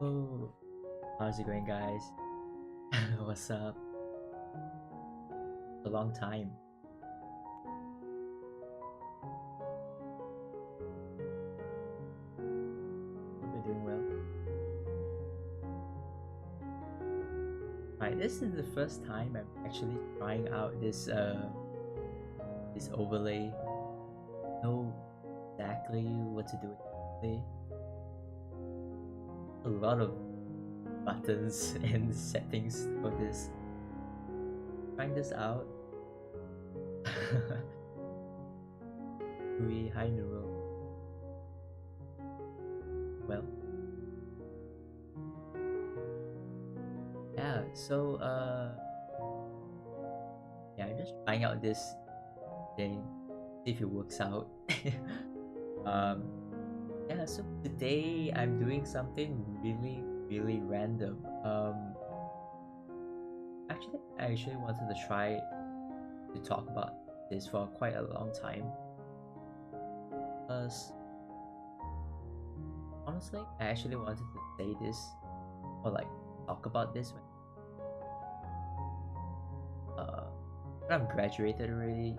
Oh, how's it going, guys? What's up? A long time. Hope you're doing well. Right, this is the first time I'm actually trying out this overlay. Know exactly what to do with it. A lot of buttons and settings for this. Trying this out. We high neural. Well, yeah. Yeah, I'm just trying out this thing, see if it works out. um, yeah. So today I'm doing something really random. Actually, I actually wanted to try to talk about this for quite a long time. Because honestly, I actually wanted to say this or like talk about this uh, when I'm graduated already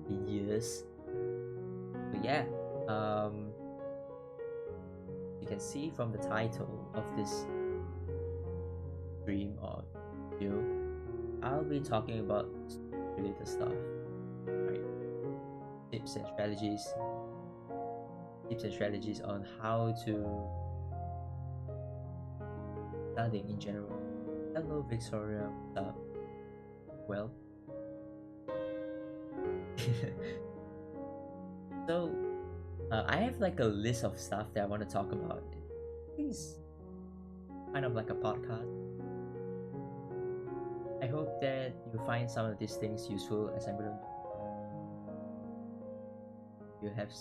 in years. So yeah, um, you can see from the title of this stream or video, I'll be talking about related stuff, right? Tips and strategies on how to studying in general. Hello, Victoria. What's up? Well, so I have like a list of stuff that I want to talk about. It's kind of like a podcast. I hope that you find some of these things useful as I'm gonna. You have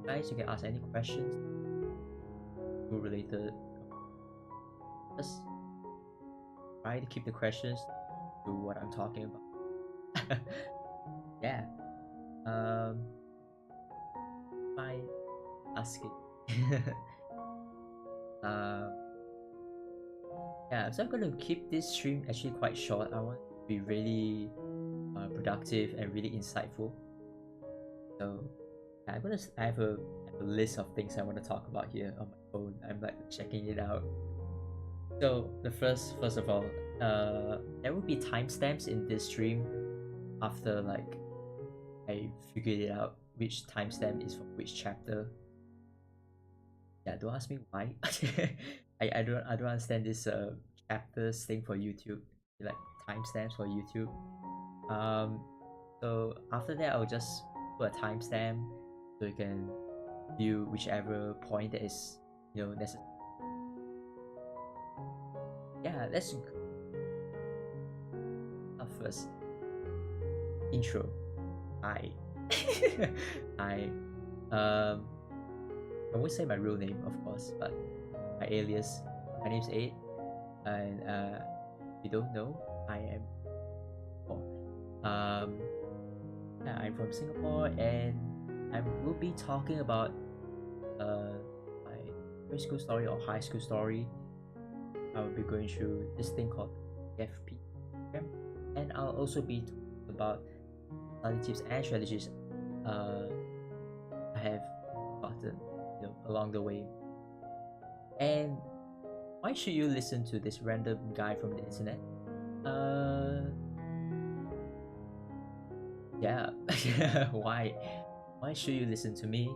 guys, you can ask any questions related. Just try to keep the questions to what I'm talking about. Yeah. Fine. Ask it. um. Yeah. So I'm gonna keep this stream actually quite short. I want to be really productive and really insightful. So yeah, I have a list of things I want to talk about here on my phone. I'm like checking it out. So the first of all, there will be timestamps in this stream after like I figured it out which timestamp is from which chapter. Yeah, don't ask me why. I don't understand this chapters thing for YouTube, like timestamps for YouTube. Um, so after that, I'll just put a timestamp so you can view whichever point that is necessary. Yeah, let's first intro. Hi. Hi. Um, I won't say my real name, of course, but my alias. My name's Aid, and if you don't know, I am. Yeah, I'm from Singapore, and I will be talking about my primary school story or high school story. I will be going through this thing called PFP program, and I'll also be talking about study tips and strategies I have gotten along the way. And why should you listen to this random guy from the internet? Yeah. Why should you listen to me?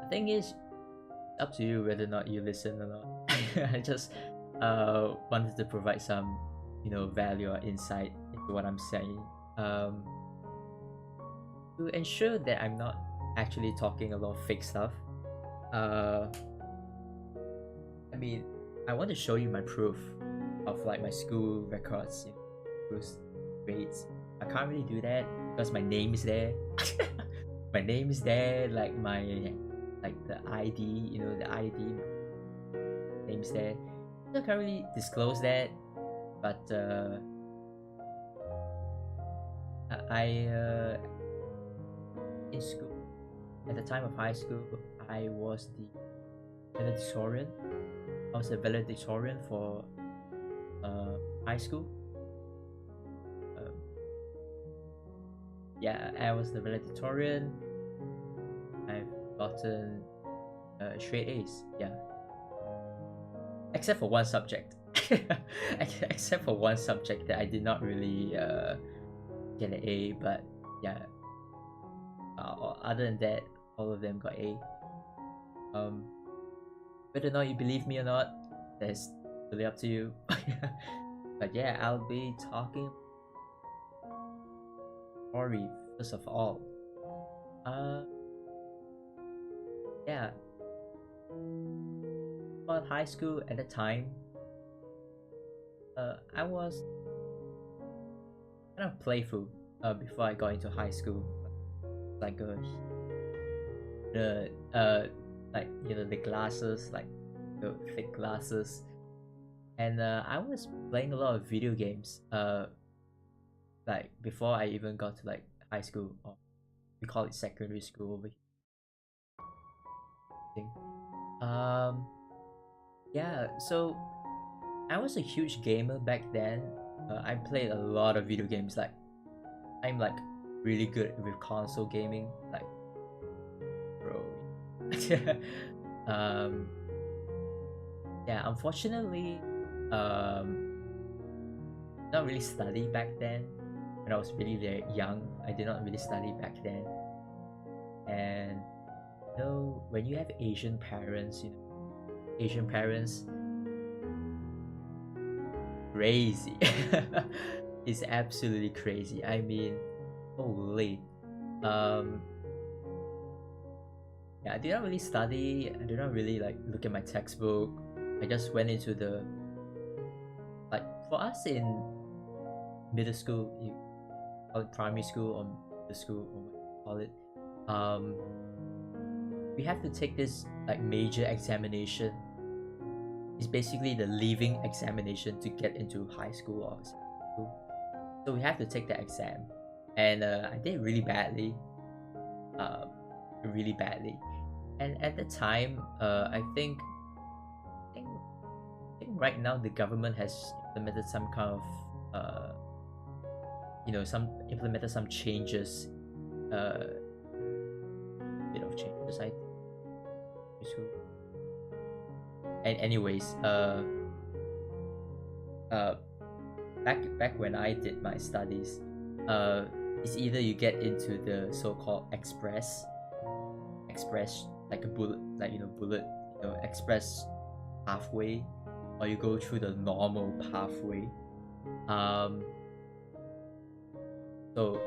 The thing is, up to you whether or not you listen or not. I just wanted to provide some value or insight into what I'm saying, to ensure that I'm not actually talking a lot of fake stuff. I mean, I want to show you my proof of like my school records, grades. I can't really do that because my name is there. My name is there, like the ID, the ID name's there. I can't really disclose that, but I in school, at the time of high school, I was the valedictorian. I was a valedictorian for high school. Um, yeah, I was the valedictorian. I've gotten straight A's. Yeah, except for one subject. Except for one subject that I did not really get an A, but yeah. Other than that, all of them got A. Whether or not you believe me or not, that's really up to you. But yeah, I'll be talking story first of all. Yeah, about high school at the time, I was kind of playful before I got into high school. Like the like the glasses, like the thick glasses, and I was playing a lot of video games. Like before I even got to like high school, or we call it secondary school over here. Yeah, so I was a huge gamer back then. I played a lot of video games. Like I'm like really good with console gaming. Like bro. Yeah, unfortunately, not really study back then. When I was really very young, I did not really study back then. And when you have Asian parents, Asian parents, crazy. It's absolutely crazy. I mean, holy. Yeah, I did not really study. I did not really like look at my textbook. I just went into the like for us in middle school, you call it primary school or middle school or what you call it. We have to take this like major examination. It's basically the leaving examination to get into high school or school. So we have to take that exam, and I did really badly. Really badly. And at the time, I think right now the government has implemented some kind of implemented some changes, bit of changes, I think. And anyways, back when I did my studies, it's either you get into the so-called express, like a bullet, express pathway, or you go through the normal pathway. So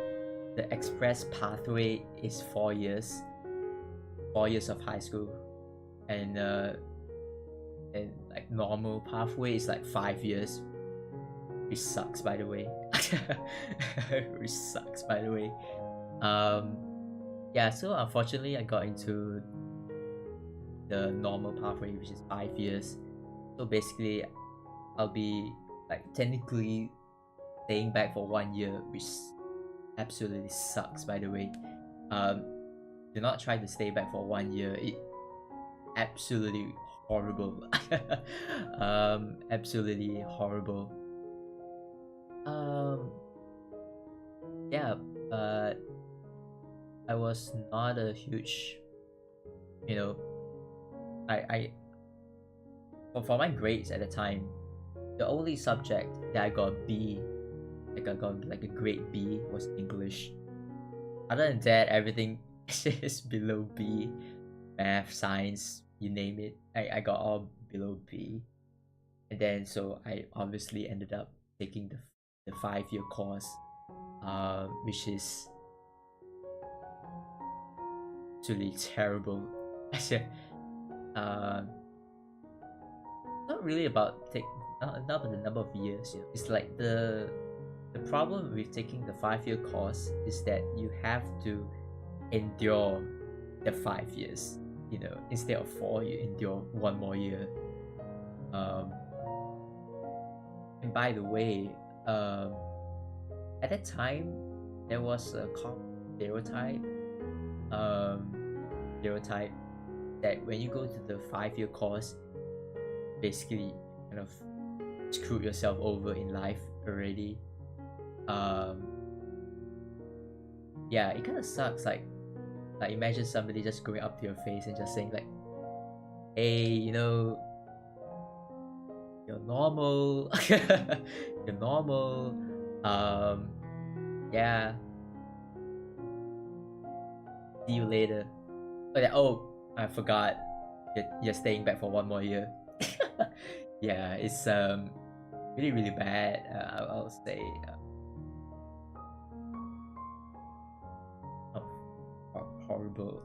the express pathway is 4 years, 4 years of high school, and like normal pathway is like 5 years, which sucks, by the way. Which sucks, by the way. Yeah, so unfortunately I got into the normal pathway, which is 5 years. So basically I'll be like technically staying back for 1 year, which absolutely sucks, by the way. Do not try to stay back for 1 year. It absolutely horrible. Absolutely horrible. Yeah, but I was not a huge, I for my grades at the time, the only subject that I got B, like I got like a grade B, was English. Other than that, everything is below B. Math, science, you name it, I got all below B. And then so I obviously ended up taking the 5-year course, which is actually terrible. Not really about not about the number of years. It's like the problem with taking the 5-year course is that you have to endure the 5 years. Instead of 4, you endure 1 more year. And by the way, at that time there was a stereotype that when you go to the 5-year course, basically kind of screwed yourself over in life already. Yeah, it kind of sucks. Like imagine somebody just going up to your face and just saying like, hey, you know, you're normal. You're normal. Yeah, see you later. Oh, I forgot, you're staying back for 1 more year. Yeah, it's really really bad. I'll say horrible.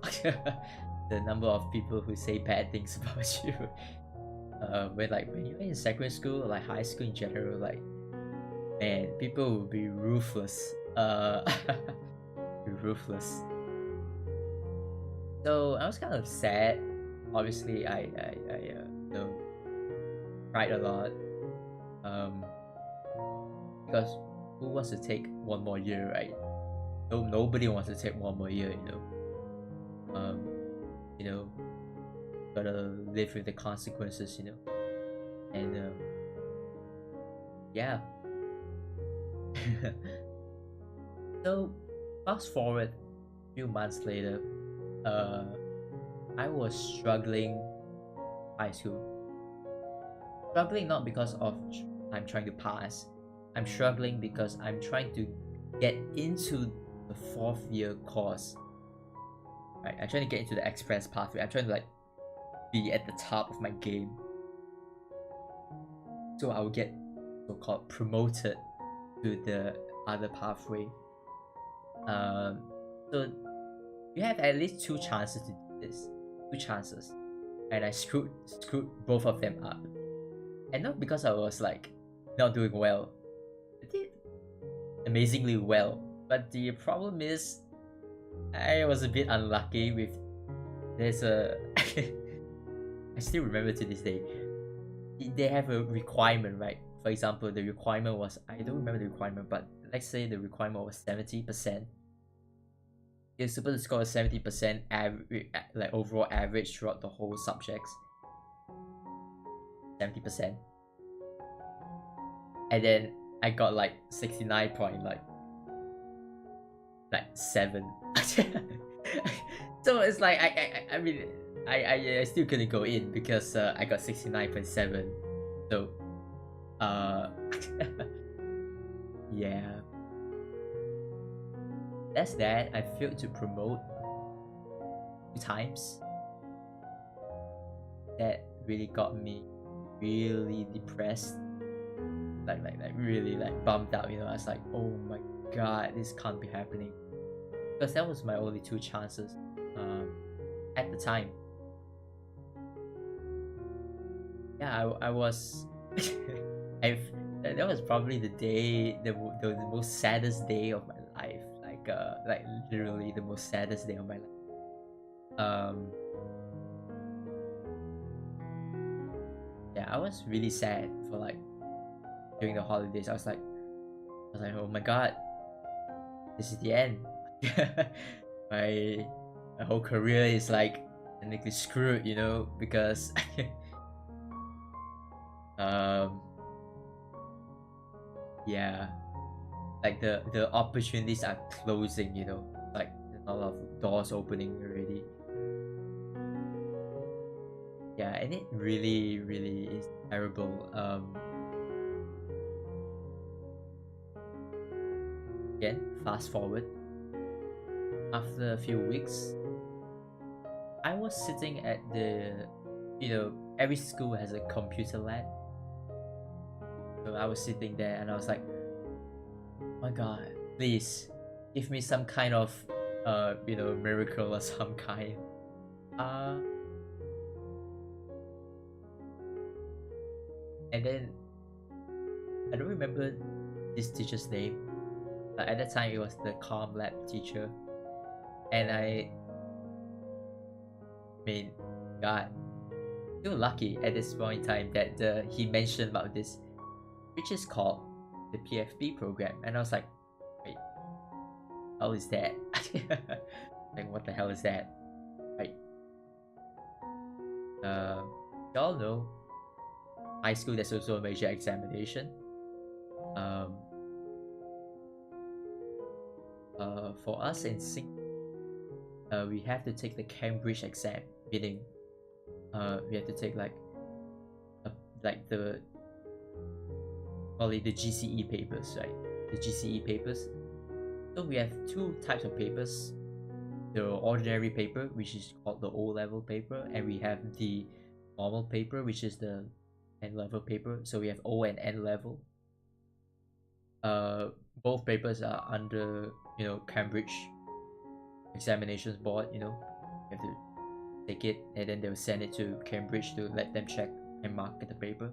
The number of people who say bad things about you. When you're in secondary school or like high school in general, like, man, people will be ruthless. Be ruthless. So I was kind of sad. Obviously, I you know, cried a lot. Because who wants to take 1 more year, right? No, nobody wants to take 1 more year, you know. You know, gotta live with the consequences, you know. And yeah. So fast forward a few months later, I was struggling high school. Struggling not because of I'm trying to pass. I'm struggling because I'm trying to get into the 4th-year course. Right, I'm trying to get into the express pathway. I'm trying to like be at the top of my game, so I will get so-called promoted to the other pathway. So you have at least 2 chances to do this. 2 chances, and I screwed both of them up. And not because I was like not doing well. I did amazingly well, but the problem is I was a bit unlucky with there's a I still remember to this day. They have a requirement, right? For example, the requirement was, I don't remember the requirement, but let's say the requirement was 70%. You're supposed to score a 70% average, like overall average throughout the whole subjects. 70%. And then I got like 69 point like 7. So it's like I mean I still couldn't go in because I got 69.7. So yeah, that's that. I failed to promote 2 times. That really got me really depressed, like really like bummed out, you know. I was like, oh my god, this can't be happening, because that was my only 2 chances at the time. Yeah, I was that was probably the day, the most saddest day of my life, like literally the most saddest day of my life. Yeah, I was really sad for like during the holidays. I was like, oh my god, this is the end. my whole career is like technically screwed, you know, because yeah, like the opportunities are closing, you know, like a lot of doors opening already. Yeah, and it really really is terrible. Again, fast forward, after a few weeks, I was sitting at the, you know, every school has a computer lab. So I was sitting there and I was like, oh my god, please give me some kind of you know, miracle or some kind. And then I don't remember this teacher's name, but at that time it was the comm lab teacher. And I mean, god, still lucky at this point in time that he mentioned about this, which is called the PFP program. And I was like, wait, how is that? Like, what the hell is that? Right? You all know, high school there's also a major examination. Um, for us in Singapore, we have to take the Cambridge exam, meaning we have to take like the the GCE papers, right? The GCE papers. So we have two types of papers: the ordinary paper, which is called the O level paper, and we have the normal paper, which is the N level paper. So we have O and N level. Both papers are under Cambridge examinations board. You have to take it, and then they'll send it to Cambridge to let them check and mark the paper.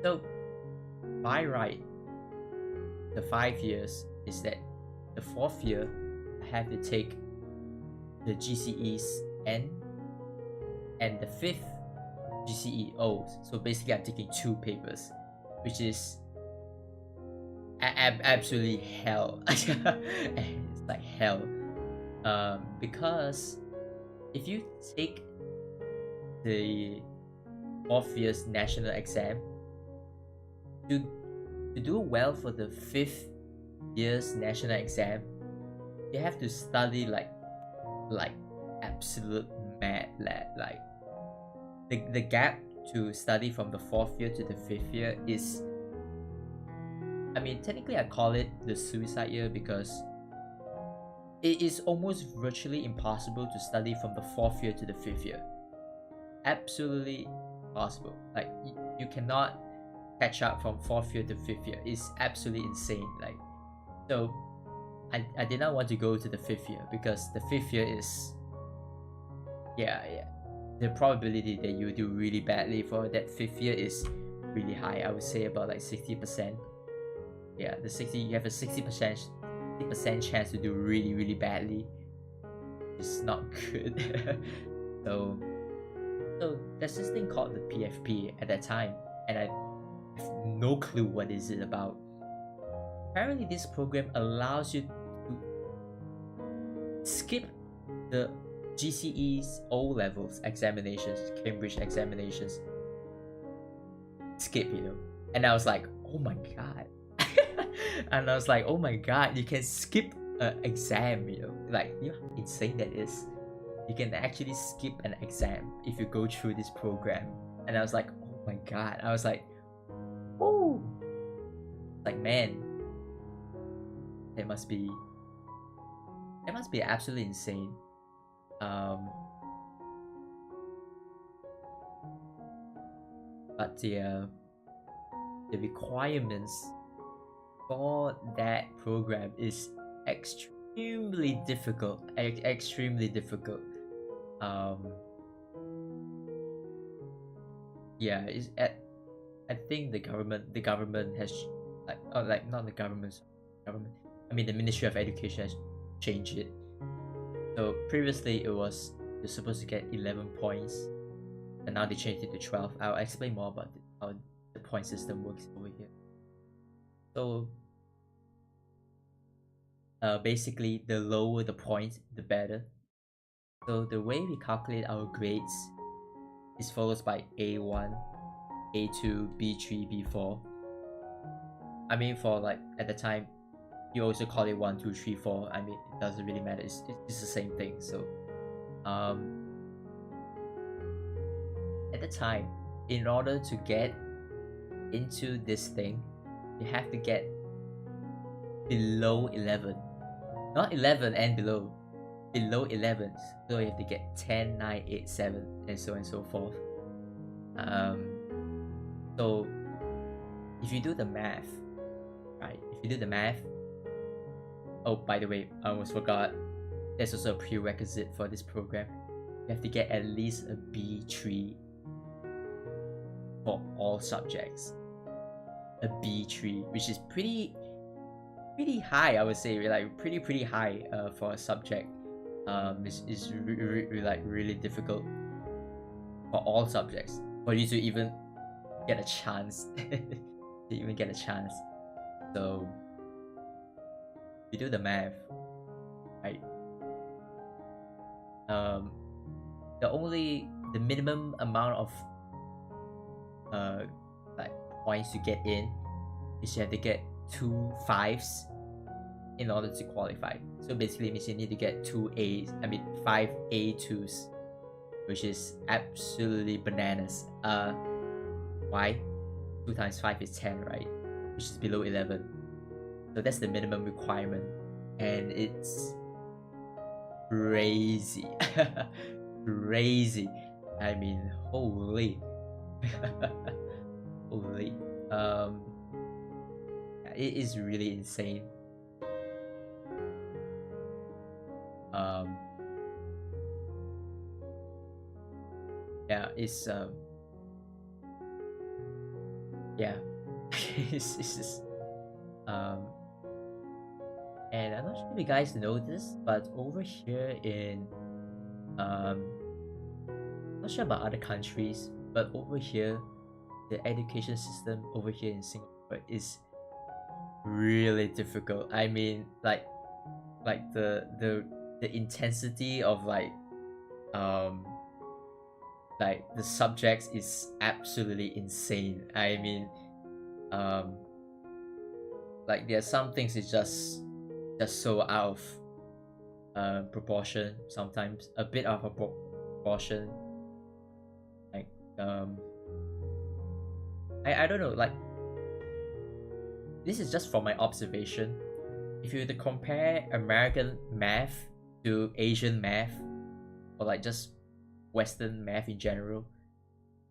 So by right, the 5 years is that the 4th year I have to take the GCE's N and the 5th GCE O. So basically I'm taking 2 papers, which is absolutely hell. It's like hell. Because if you take the 4th year's national exam, to do well for the 5th year's national exam, you have to study like absolute mad lad. Like the gap to study from the 4th year to the 5th year is, I mean, technically I call it the suicide year, because it is almost virtually impossible to study from the 4th year to the 5th year. Absolutely impossible. Like you cannot catch up from 4th year to 5th year. It's absolutely insane. Like, so I did not want to go to the 5th year, because the 5th year is, yeah, the probability that you do really badly for that 5th year is really high. I would say about like 60%. Yeah, you have a 60% chance to do really badly. It's not good. so there's this thing called the PFP at that time, and I have no clue what is it about. Apparently this program allows you to skip the GCE's O levels examinations, Cambridge examinations. Skip, and I was like, oh my god. And I was like, oh my god, you can skip an exam, like, how insane that is. You can actually skip an exam if you go through this program. And I was like, oh my god. I was like, oh, like, man, it must be absolutely insane. But the requirements for that program is extremely difficult. Yeah, I think the government has, not the government, I mean the Ministry of Education has changed it. So previously you're supposed to get 11 points, and now they changed it to 12. I'll explain more about how the point system works over here. So basically, the lower the point, the better. So the way we calculate our grades is followed by A1, A2, B3, B4. I mean, for like at the time, you also call it 1, 2, 3, 4. I mean, it doesn't really matter. It's the same thing. So, at the time, in order to get into this thing, you have to get below 11. Not 11 and below. Below 11. So you have to get 10, 9, 8, 7, and so on and so forth. So if you do the math, right? If you do the math, oh, by the way, I almost forgot, there's also a prerequisite for this program. You have to get at least a B3 for all subjects. A B3, which is pretty high, I would say. Like pretty high for a subject. Is really difficult for all subjects for you to even get a chance. So you do the math, right? the minimum amount of uh like points you get in is you have to get 2 5s in order to qualify. So basically means you need to get 5 A2s, which is absolutely bananas. Why? 2 times 5 is 10, right? Which is below 11. So that's the minimum requirement, and it's crazy. Crazy. I mean, holy. Holy. It is really insane. Yeah, it's yeah. it's just and I'm not sure if you guys know this, but over here in not sure about other countries, but over here the education system over here in Singapore is really difficult. I mean, like the intensity of like the subjects is absolutely insane. I mean, like there are some things it's just so out of proportion, sometimes a bit out of proportion. Like I don't know, like this is just from my observation. If you were to compare American math to Asian math, or like just Western math in general,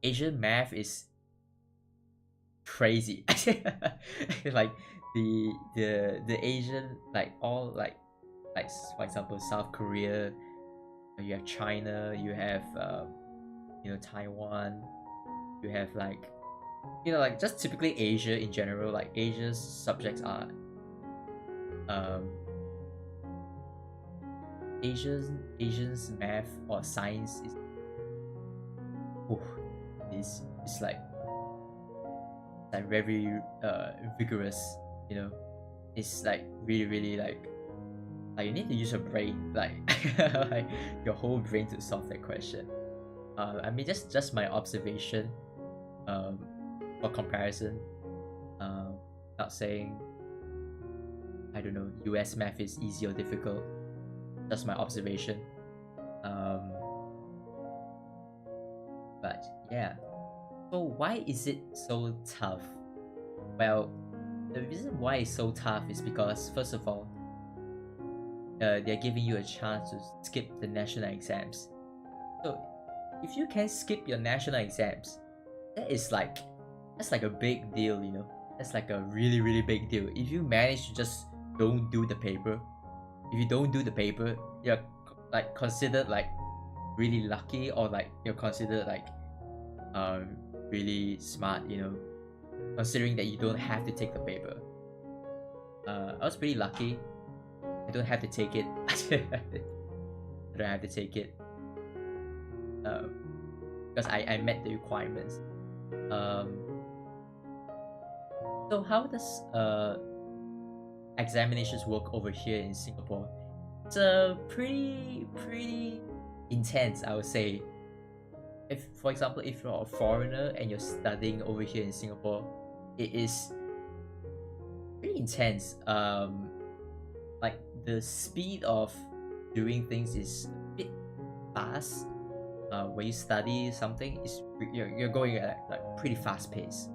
Asian math is crazy. Like the Asian, like all like for example South Korea, you have China, you have Taiwan, you have like like just typically Asia in general. Like Asia's subjects are Asians math or science is like very vigorous. It's like really like you need to use your brain, like like your whole brain to solve that question. I mean, just my observation for comparison. Not saying I don't know US math is easy or difficult, just my observation. But yeah, so why is it so tough? Well, the reason why it's so tough is because, first of all, they're giving you a chance to skip the national exams. So if you can skip your national exams, that's like a big deal. That's like a really big deal. If you manage to just don't do the paper, if you don't do the paper, you're like considered like really lucky, or like you're considered like really smart, considering that you don't have to take the paper. I was pretty lucky. I don't have to take it. I don't have to take it because I met the requirements. So how does examinations work over here in Singapore? It's pretty intense, I would say. If, for example, if you're a foreigner and you're studying over here in Singapore, it is pretty intense. Like the speed of doing things is a bit fast. When you study something, you're going at like pretty fast pace,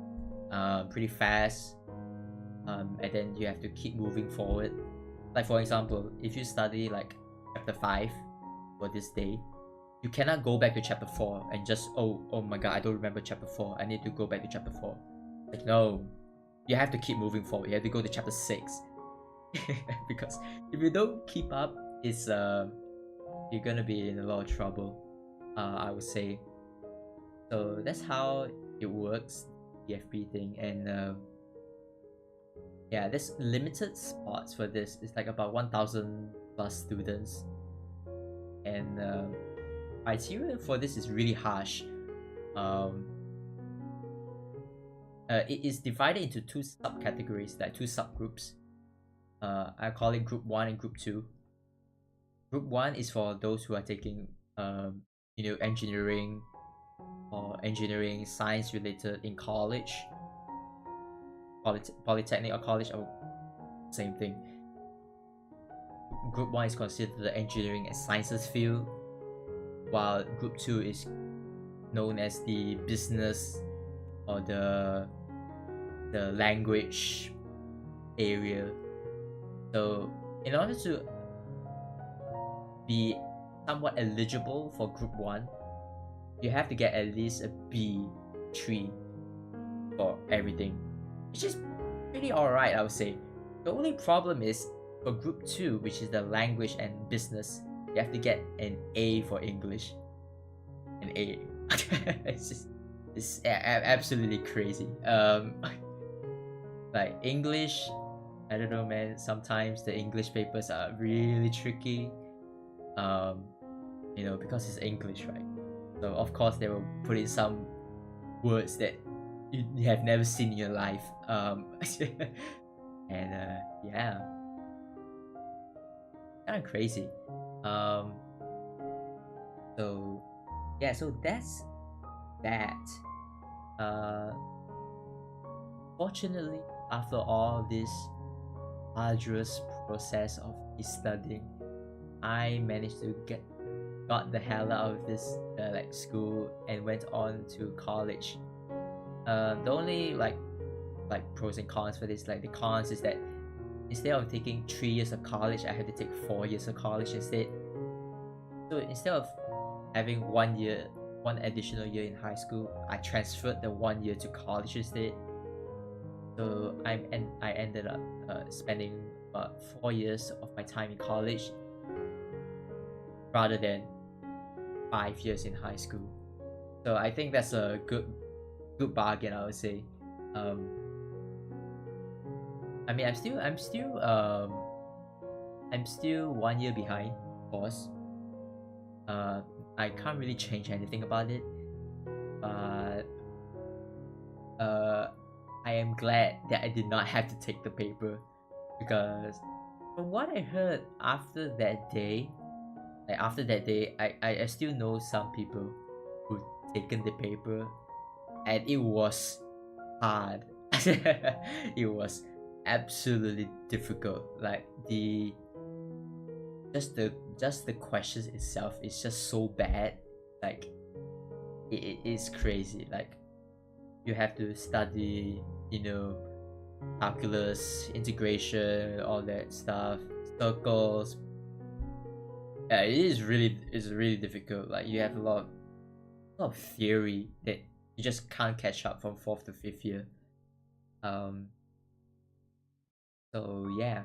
pretty fast, and then you have to keep moving forward. Like for example, if you study like chapter 5 for this day, you cannot go back to chapter 4 and just oh my god, I don't remember chapter 4, I need to go back to chapter 4. Like no, you have to keep moving forward. You have to go to chapter 6 because if you don't keep up, it's you're gonna be in a lot of trouble, I would say. So that's how it works, PFP thing. And yeah, there's limited spots for this. It's like about 1,000 plus students, and criteria for this is really harsh. It is divided into 2 subcategories, like 2 subgroups. I call it group 1 and group 2. Group 1 is for those who are taking um, engineering or engineering science related in college, polytechnic or college, or same thing. Group 1 is considered the engineering and sciences field, while Group 2 is known as the business or the language area. So in order to be somewhat eligible for Group 1, you have to get at least a B3 for everything, which is pretty alright, I would say. The only problem is for Group 2, which is the language and business, you have to get an A for English. An A. It's absolutely crazy. Like English, I don't know, man. Sometimes the English papers are really tricky. Because it's English, right? So of course they will put in some words that you have never seen in your life. And yeah, kind of crazy. So yeah, so that's that. Fortunately, after all this arduous process of studying, I managed to got the hell out of this school and went on to college. The only like pros and cons for this, like the cons is that instead of taking 3 years of college, I had to take 4 years of college instead. So instead of having 1 year, one additional year in high school, I transferred the 1 year to college instead. So I ended up spending about 4 years of my time in college rather than 5 years in high school. So I think that's a good bargain, I would say. I mean, I'm still 1 year behind, of course. I can't really change anything about it, but I am glad that I did not have to take the paper, because from what I heard after that day, I still know some people who taken the paper, and it was hard. It was absolutely difficult. Like just the questions itself is just so bad. Like it is crazy. Like you have to study, calculus, integration, all that stuff, circles. Yeah, it's really difficult. Like you have a lot of theory that you just can't catch up from 4th to 5th year. So yeah,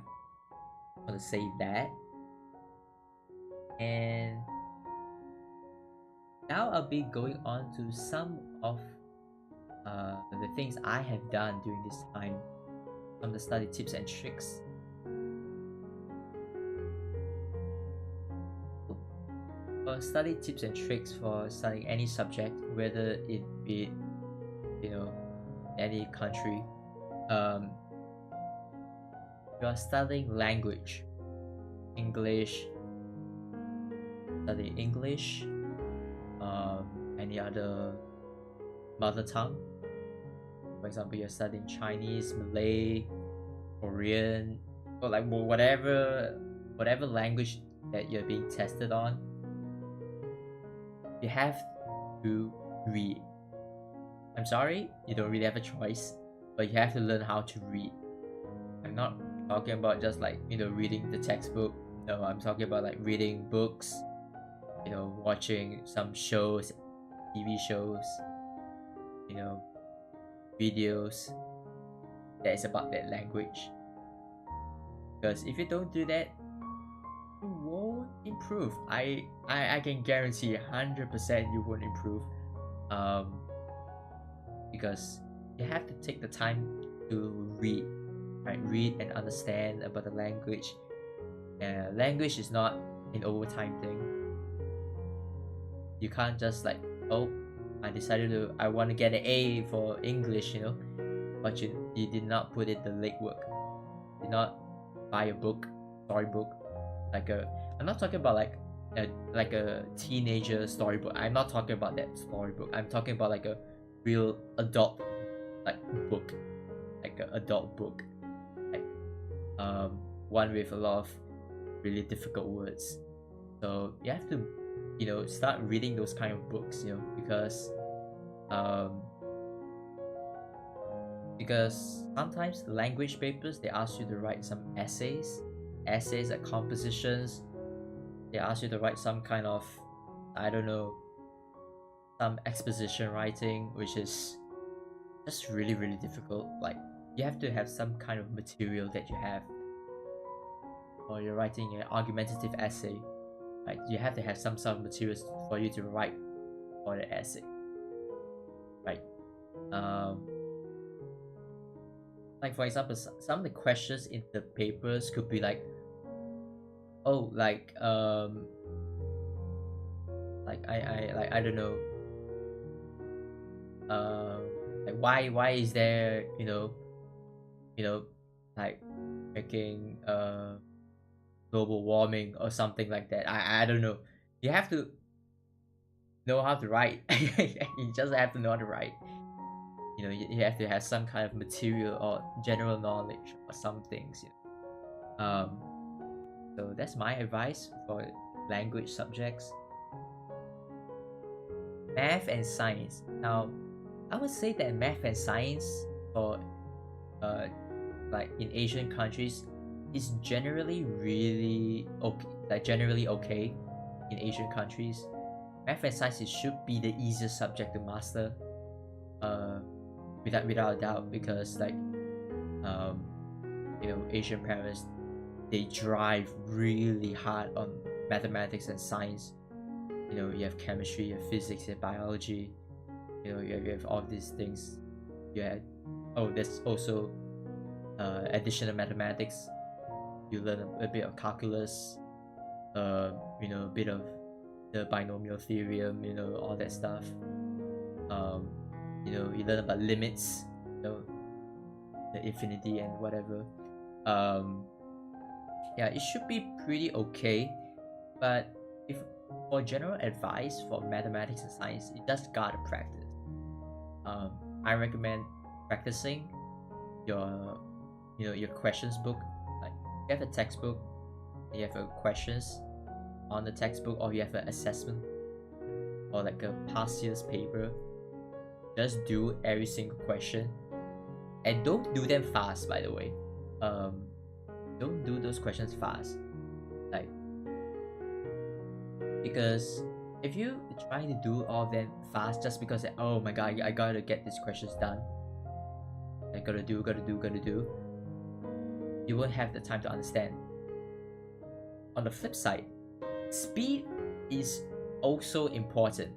I want to say that. And now I'll be going on to some of the things I have done during this time, some of the study tips and tricks. For study tips and tricks for studying any subject, whether it be any country, you are studying language, English, study English, any other mother tongue. For example, you're studying Chinese, Malay, Korean, or like whatever language that you're being tested on. You have to read. I'm sorry, you don't really have a choice, but you have to learn how to read. I'm not talking about just reading the textbook. No, I'm talking about like reading books, watching some shows, TV shows, videos that is about that language. Because if you don't do that, you won't improve. I can guarantee 100% you won't improve. Because you have to take the time to read, right? Read and understand about the language. Language is not an overtime thing. You can't just I want to get an A for English, but you did not put in the legwork. You did not buy a book, storybook. I'm not talking about like a teenager storybook. I'm not talking about that storybook. I'm talking about like a real adult like book, like an adult book, like one with a lot of really difficult words. So you have to, start reading those kind of books, um, because sometimes language papers they ask you to write some essays like compositions. They ask you to write some kind of, I don't know, some exposition writing, which is just really really difficult. Like you have to have some kind of material that you have, or you're writing an argumentative essay. Right, you have to have some sort of materials for you to write for the essay, right? Like for example, some of the questions in the papers could be like, oh, I don't know, like why is there, like making global warming or something like that. I don't know. You have to know how to write. You just have to know how to write. You have to have some kind of material or general knowledge or some things. So that's my advice for language subjects. Math and science. Now, I would say that math and science for like in Asian countries is generally really okay, like generally okay in Asian countries. Math and science should be the easiest subject to master, without a doubt, because like Asian parents they drive really hard on mathematics and science. You have chemistry, you have physics, you have biology, you have all these things. There's also additional mathematics. You learn a bit of calculus, a bit of the binomial theorem, all that stuff. You learn about limits, the infinity and whatever. It should be pretty okay, but if for general advice for mathematics and science, you just gotta practice. I recommend practicing your questions book. Like you have a textbook, you have questions on the textbook, or you have an assessment or like a past year's paper. Just do every single question, and don't do them fast. By the way, don't do those questions fast, like because if you try to do all of them fast just because oh my god I gotta get these questions done, I gotta do, you won't have the time to understand. On the flip side, speed is also important.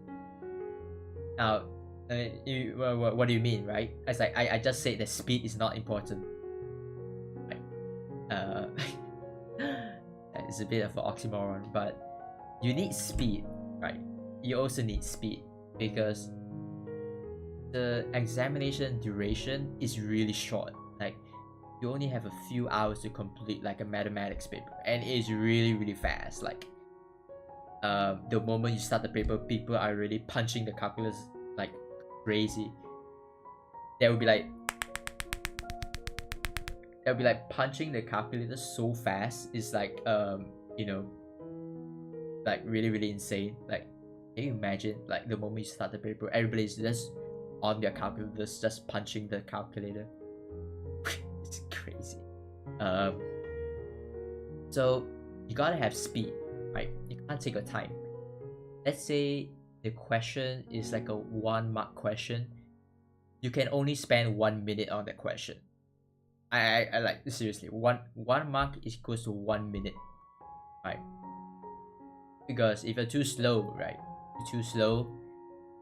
Now, what do you mean, right? It's like I just said that speed is not important. Right? It's a bit of an oxymoron, but you need speed, right? You also need speed because the examination duration is really short. Like you only have a few hours to complete like a mathematics paper, and it is really really fast. Like the moment you start the paper, people are already punching the calculus like crazy. They will be like punching the calculator so fast. It's like like really really insane. Like can you imagine like the moment you start the paper, everybody's just on their calculators just punching the calculator. It's crazy. So you gotta have speed, right? You can't take your time. Let's say the question is like a 1 mark question. You can only spend 1 minute on that question. I like seriously, one mark is equals to 1 minute, right? Because if you're too slow, right? You're too slow,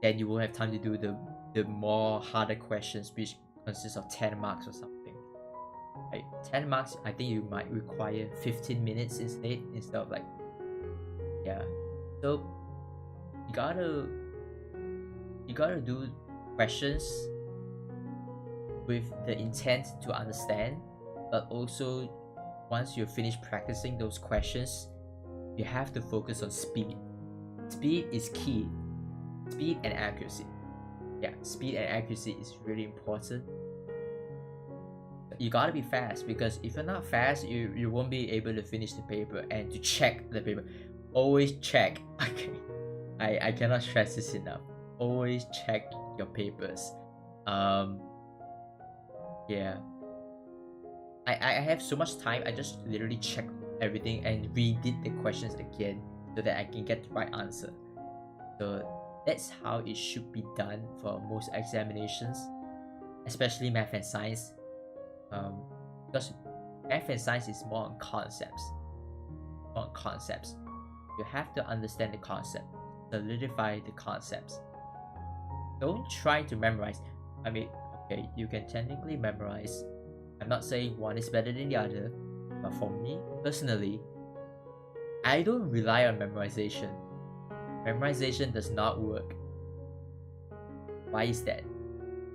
then you won't have time to do the more harder questions, which consists of 10 marks or something. Right? 10 marks, I think you might require 15 minutes instead of like, yeah. So you gotta do questions with the intent to understand, but also once you finish practicing those questions, you have to focus on speed. Speed is key. Speed and accuracy. Yeah, speed and accuracy is really important. You gotta be fast, because if you're not fast, you won't be able to finish the paper and to check the paper. Always check. Okay, I cannot stress this enough. Always check your papers. Yeah. I have so much time. I just literally check everything and redid the questions again so that I can get the right answer. So that's how it should be done for most examinations, especially math and science. Because math and science is more on concepts. You have to understand the concept, solidify the concepts. Don't try to memorize. I mean, okay, you can technically memorize. I'm not saying one is better than the other, but for me personally, I don't rely on memorization. Memorization does not work. Why is that?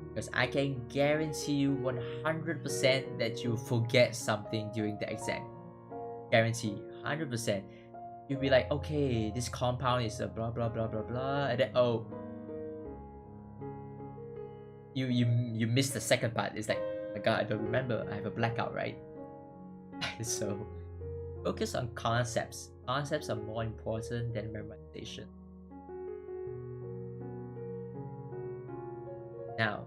Because I can guarantee you 100% that you'll forget something during the exam. Guarantee, 100%. You'll be like, okay, this compound is a blah blah blah blah blah, and then oh, you missed the second part. It's like, oh my god, I don't remember. I have a blackout, right? So focus on concepts. Concepts are more important than memorization. Now,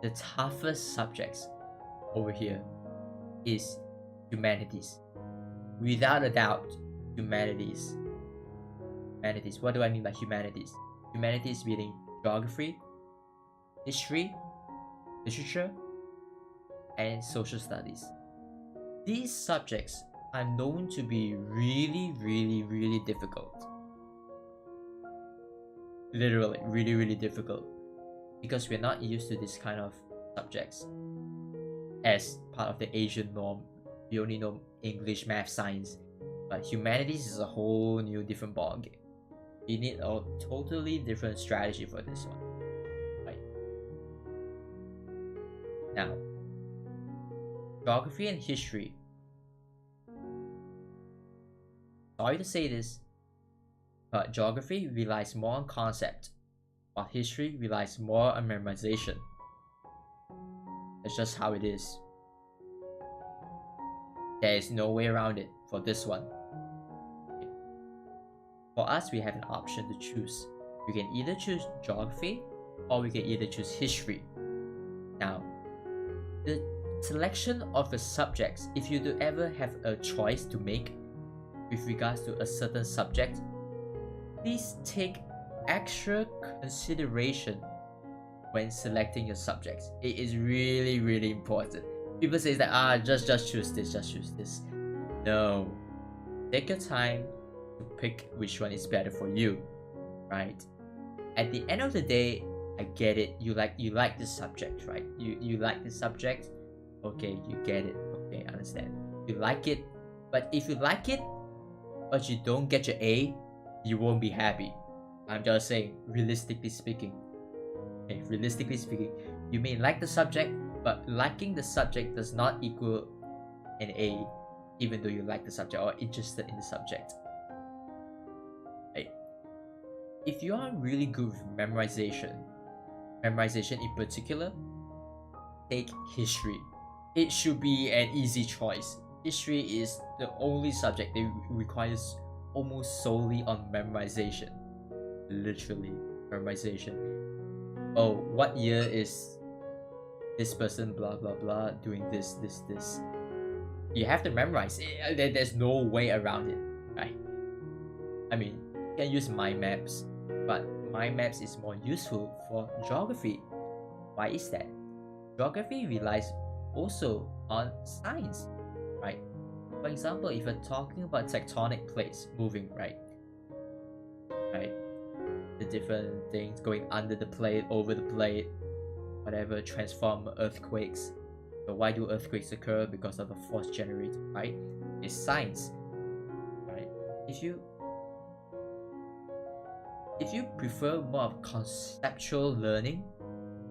the toughest subjects over here is humanities. Without a doubt, humanities. Humanities. What do I mean by humanities? Humanities meaning geography, history, literature, and social studies. These subjects are known to be really difficult. Literally, really difficult. Because we're not used to this kind of subjects. As part of the Asian norm, we only know English, math, science. But humanities is a whole new different ballgame. You need a totally different strategy for this one. Right? Now, geography and history. Sorry to say this, but geography relies more on concept, while history relies more on memorization. That's just how it is. There is no way around it for this one. For us, we have an option to choose. We can either choose geography or we can either choose history. Now, the selection of the subjects, if you do ever have a choice to make with regards to a certain subject, please take extra consideration when selecting your subjects. It is really important. People say that just choose this. No, take your time to pick which one is better for you, right? At the end of the day, I get it. You like this subject, right? You like this subject. Okay, you get it. Okay, I understand. You like it, but if you like it, but you don't get your A, you won't be happy. I'm just saying, realistically speaking. Okay, realistically speaking, you may like the subject, but liking the subject does not equal an A, even though you like the subject or interested in the subject. Right? If you are really good with memorization in particular, take history. It should be an easy choice. History is the only subject that requires almost solely on memorization. Literally, memorization. Oh, what year is this person blah blah blah doing this. You have to memorize it. There's no way around it, right? I mean, you can use mind maps, but mind maps is more useful for geography. Why is that? Geography relies also on science, right? For example, if you're talking about tectonic plates moving, right? The different things going under the plate, over the plate, whatever, transform earthquakes. So why do earthquakes occur? Because of the force generated, right? It's science, right? If you prefer more of conceptual learning,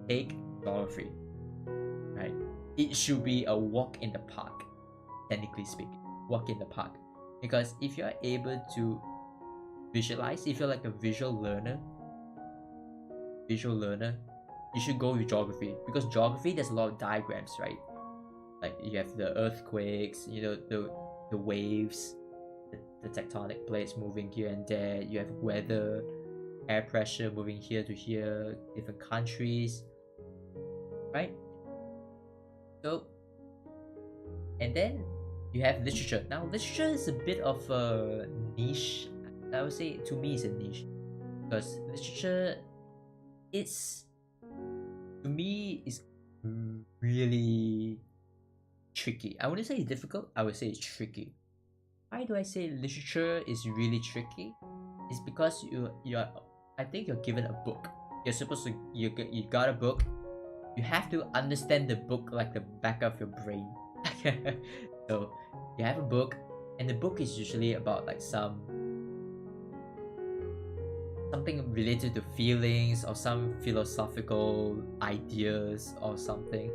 take geography, right? It should be a walk in the park, technically speaking. Walk in the park. Because if you're able to visualize, if you're like a visual learner, you should go with geography, because geography there's a lot of diagrams, right? Like you have the earthquakes, you know, the waves, the tectonic plates moving here and there. You have weather, air pressure moving here to here, different countries, right? So, and then you have literature. Now, literature is a bit of a niche. I would say to me it's a niche, because literature, it's to me is really tricky. I wouldn't say it's difficult. I would say it's tricky. Why do I say literature is really tricky? It's because you're I think you're given a book. You're supposed to you got a book. You have to understand the book like the back of your brain. So you have a book, and the book is usually about like something related to feelings or some philosophical ideas or something,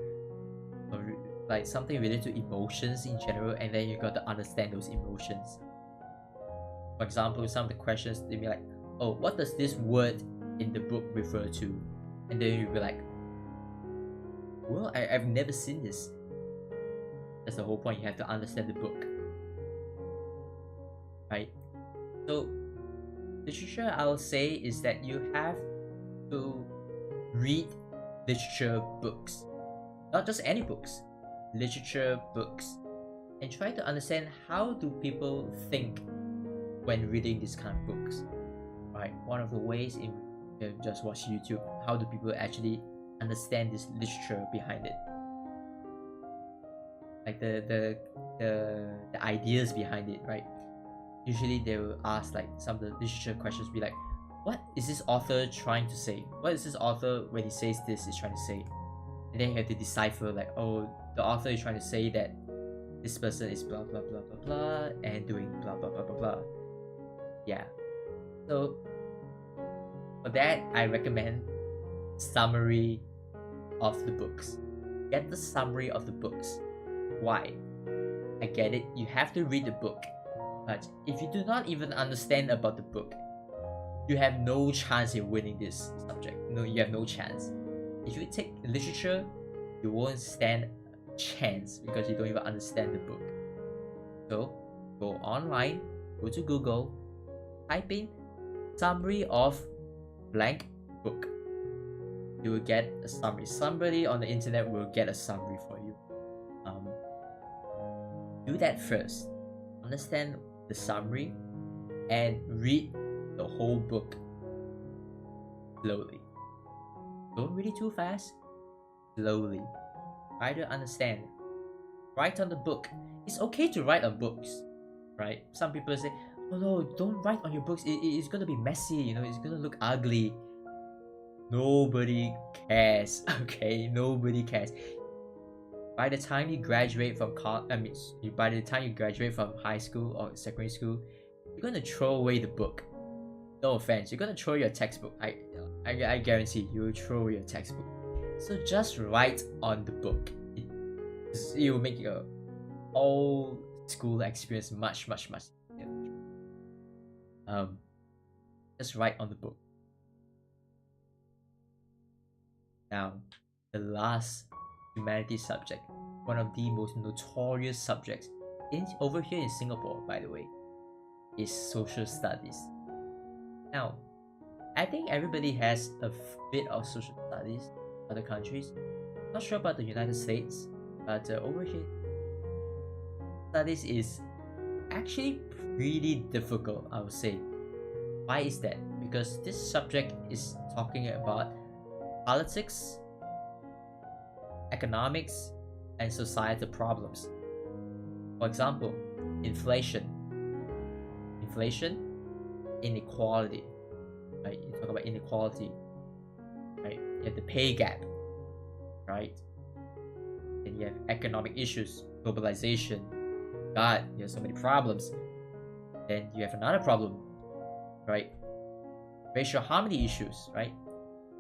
or like something related to emotions in general, and then you got to understand those emotions. For example, some of the questions they be like, oh, what does this word in the book refer to? And then you'll be like, well, I've never seen this. That's the whole point. You have to understand the book, right? So literature, I'll say, is that you have to read literature books, not just any books, literature books, and try to understand how do people think when reading these kind of books, right? One of the ways in just watch YouTube, how do people actually understand this literature behind it, like the ideas behind it, right? Usually they will ask like some of the literature questions, be like, what is this author trying to say? What is this author when he says this is trying to say? And then you have to decipher like, oh, the author is trying to say that this person is blah blah blah blah blah and doing blah blah blah blah blah. Yeah. So for that, I recommend summary of the books. Get the summary of the books. Why? I get it. You have to read the book. But if you do not even understand about the book, you have no chance in winning this subject. No, you have no chance. If you take literature, you won't stand a chance because you don't even understand the book. So, go online, go to Google, type in summary of blank book. You will get a summary. Somebody on the internet will get a summary for you. Do that first. Understand the summary and read the whole book slowly. Don't read it too fast. Slowly. Try to understand. Write on the book. It's okay to write on books, right? Some people say, oh no, don't write on your books. It's gonna be messy, you know, it's gonna look ugly. Nobody cares, okay? Nobody cares. By the time you graduate from by the time you graduate from high school or secondary school, you're gonna throw away the book. No offense, you're gonna throw your textbook. I guarantee you will throw your textbook. So just write on the book. It will make your whole school experience much easier. Just write on the book. Now, the last humanities subject, one of the most notorious subjects over here in Singapore, by the way, is social studies. Now, I think everybody has a bit of social studies in other countries. Not sure about the United States, but over here, studies is actually pretty difficult, I would say. Why is that? Because this subject is talking about politics, economics, and societal problems. For example, inflation, inequality, right? You talk about inequality, right? You have the pay gap, right? Then you have economic issues, globalization. God, you have so many problems. Then you have another problem, right? Racial harmony issues, right?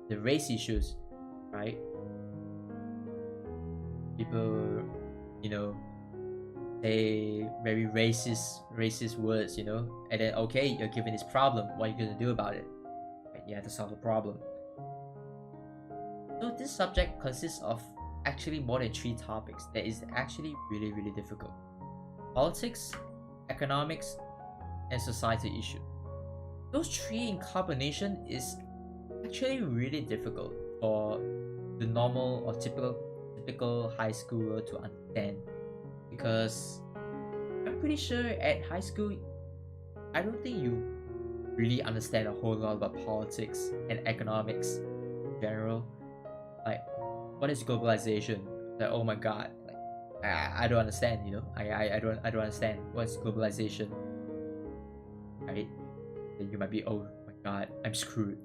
The race issues, right? People, you know, say very racist words, you know, and then okay, you're given this problem. What are you gonna do about it? Right? You have to solve the problem. So this subject consists of actually more than 3 topics that is actually really difficult: politics, economics, and society issues. Those 3 in combination is actually really difficult for the normal or typical high schooler to understand, because I'm pretty sure at high school I don't think you really understand a whole lot about politics and economics in general. Like, what is globalization? Like, oh my god, like I don't understand, you know. I don't understand what's globalization, right? Then you might be, oh my god, I'm screwed.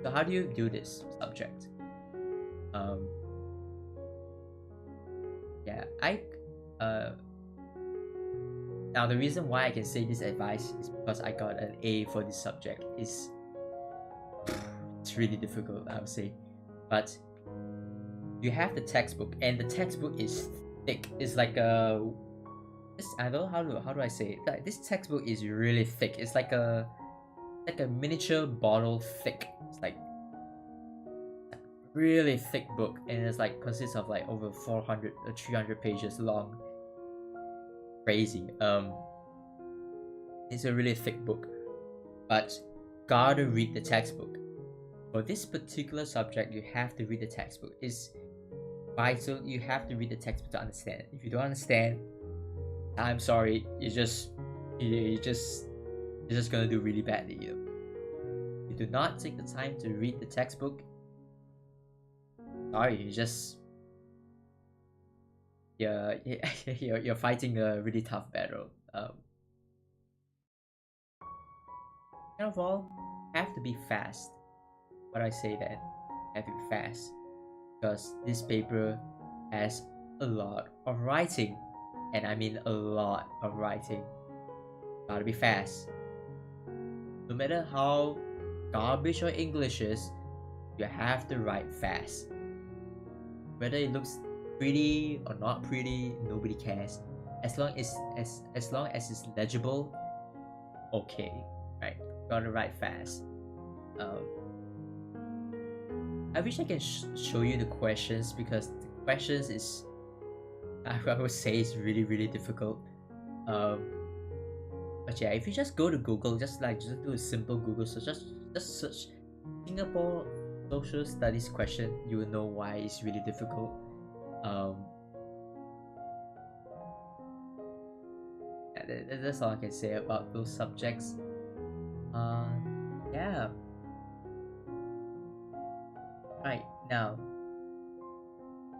So how do you do this subject? Um, yeah, now the reason why I can say this advice is because I got an A for this subject. It's really difficult, I would say, but you have the textbook, and the textbook is thick. It's like I don't know how do I say it. Like, this textbook is really thick. It's like a miniature bottle thick. It's like really thick book, and it's like consists of like over 400 or 300 pages long. Crazy. It's a really thick book, but gotta read the textbook. For this particular subject, you have to read the textbook. It's vital. You have to read the textbook to understand. If you don't understand, I'm sorry, you're just gonna do really badly, you know. You do not take the time to read the textbook, sorry, you're fighting a really tough battle. Kind of all, have to be fast. Why do I say that? Have to be fast, because this paper has a lot of writing, and I mean a lot of writing. Gotta be fast. No matter how garbage your English is, you have to write fast. Whether it looks pretty or not pretty, nobody cares. As long as it's legible, okay, right? Gotta write fast. I wish I can show you the questions, because the questions is, I would say, it's really difficult. But yeah, if you just go to Google, just do a simple Google search, just search Singapore social studies question, you will know why it's really difficult. Yeah, that's all I can say about those subjects. Yeah. Right, now,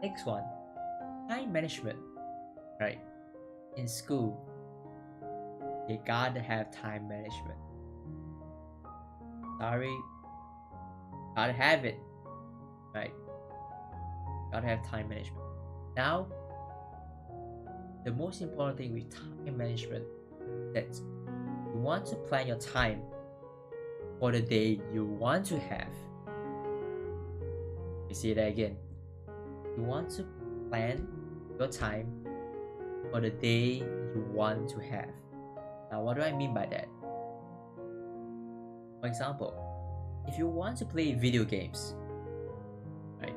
next one, time management. Right, in school, you gotta have time management. Sorry, gotta have it. Right, gotta have time management. Now, the most important thing with time management is that you want to plan your time for the day you want to have. You see that again. You want to plan your time for the day you want to have. Now, what do I mean by that? For example, if you want to play video games, right?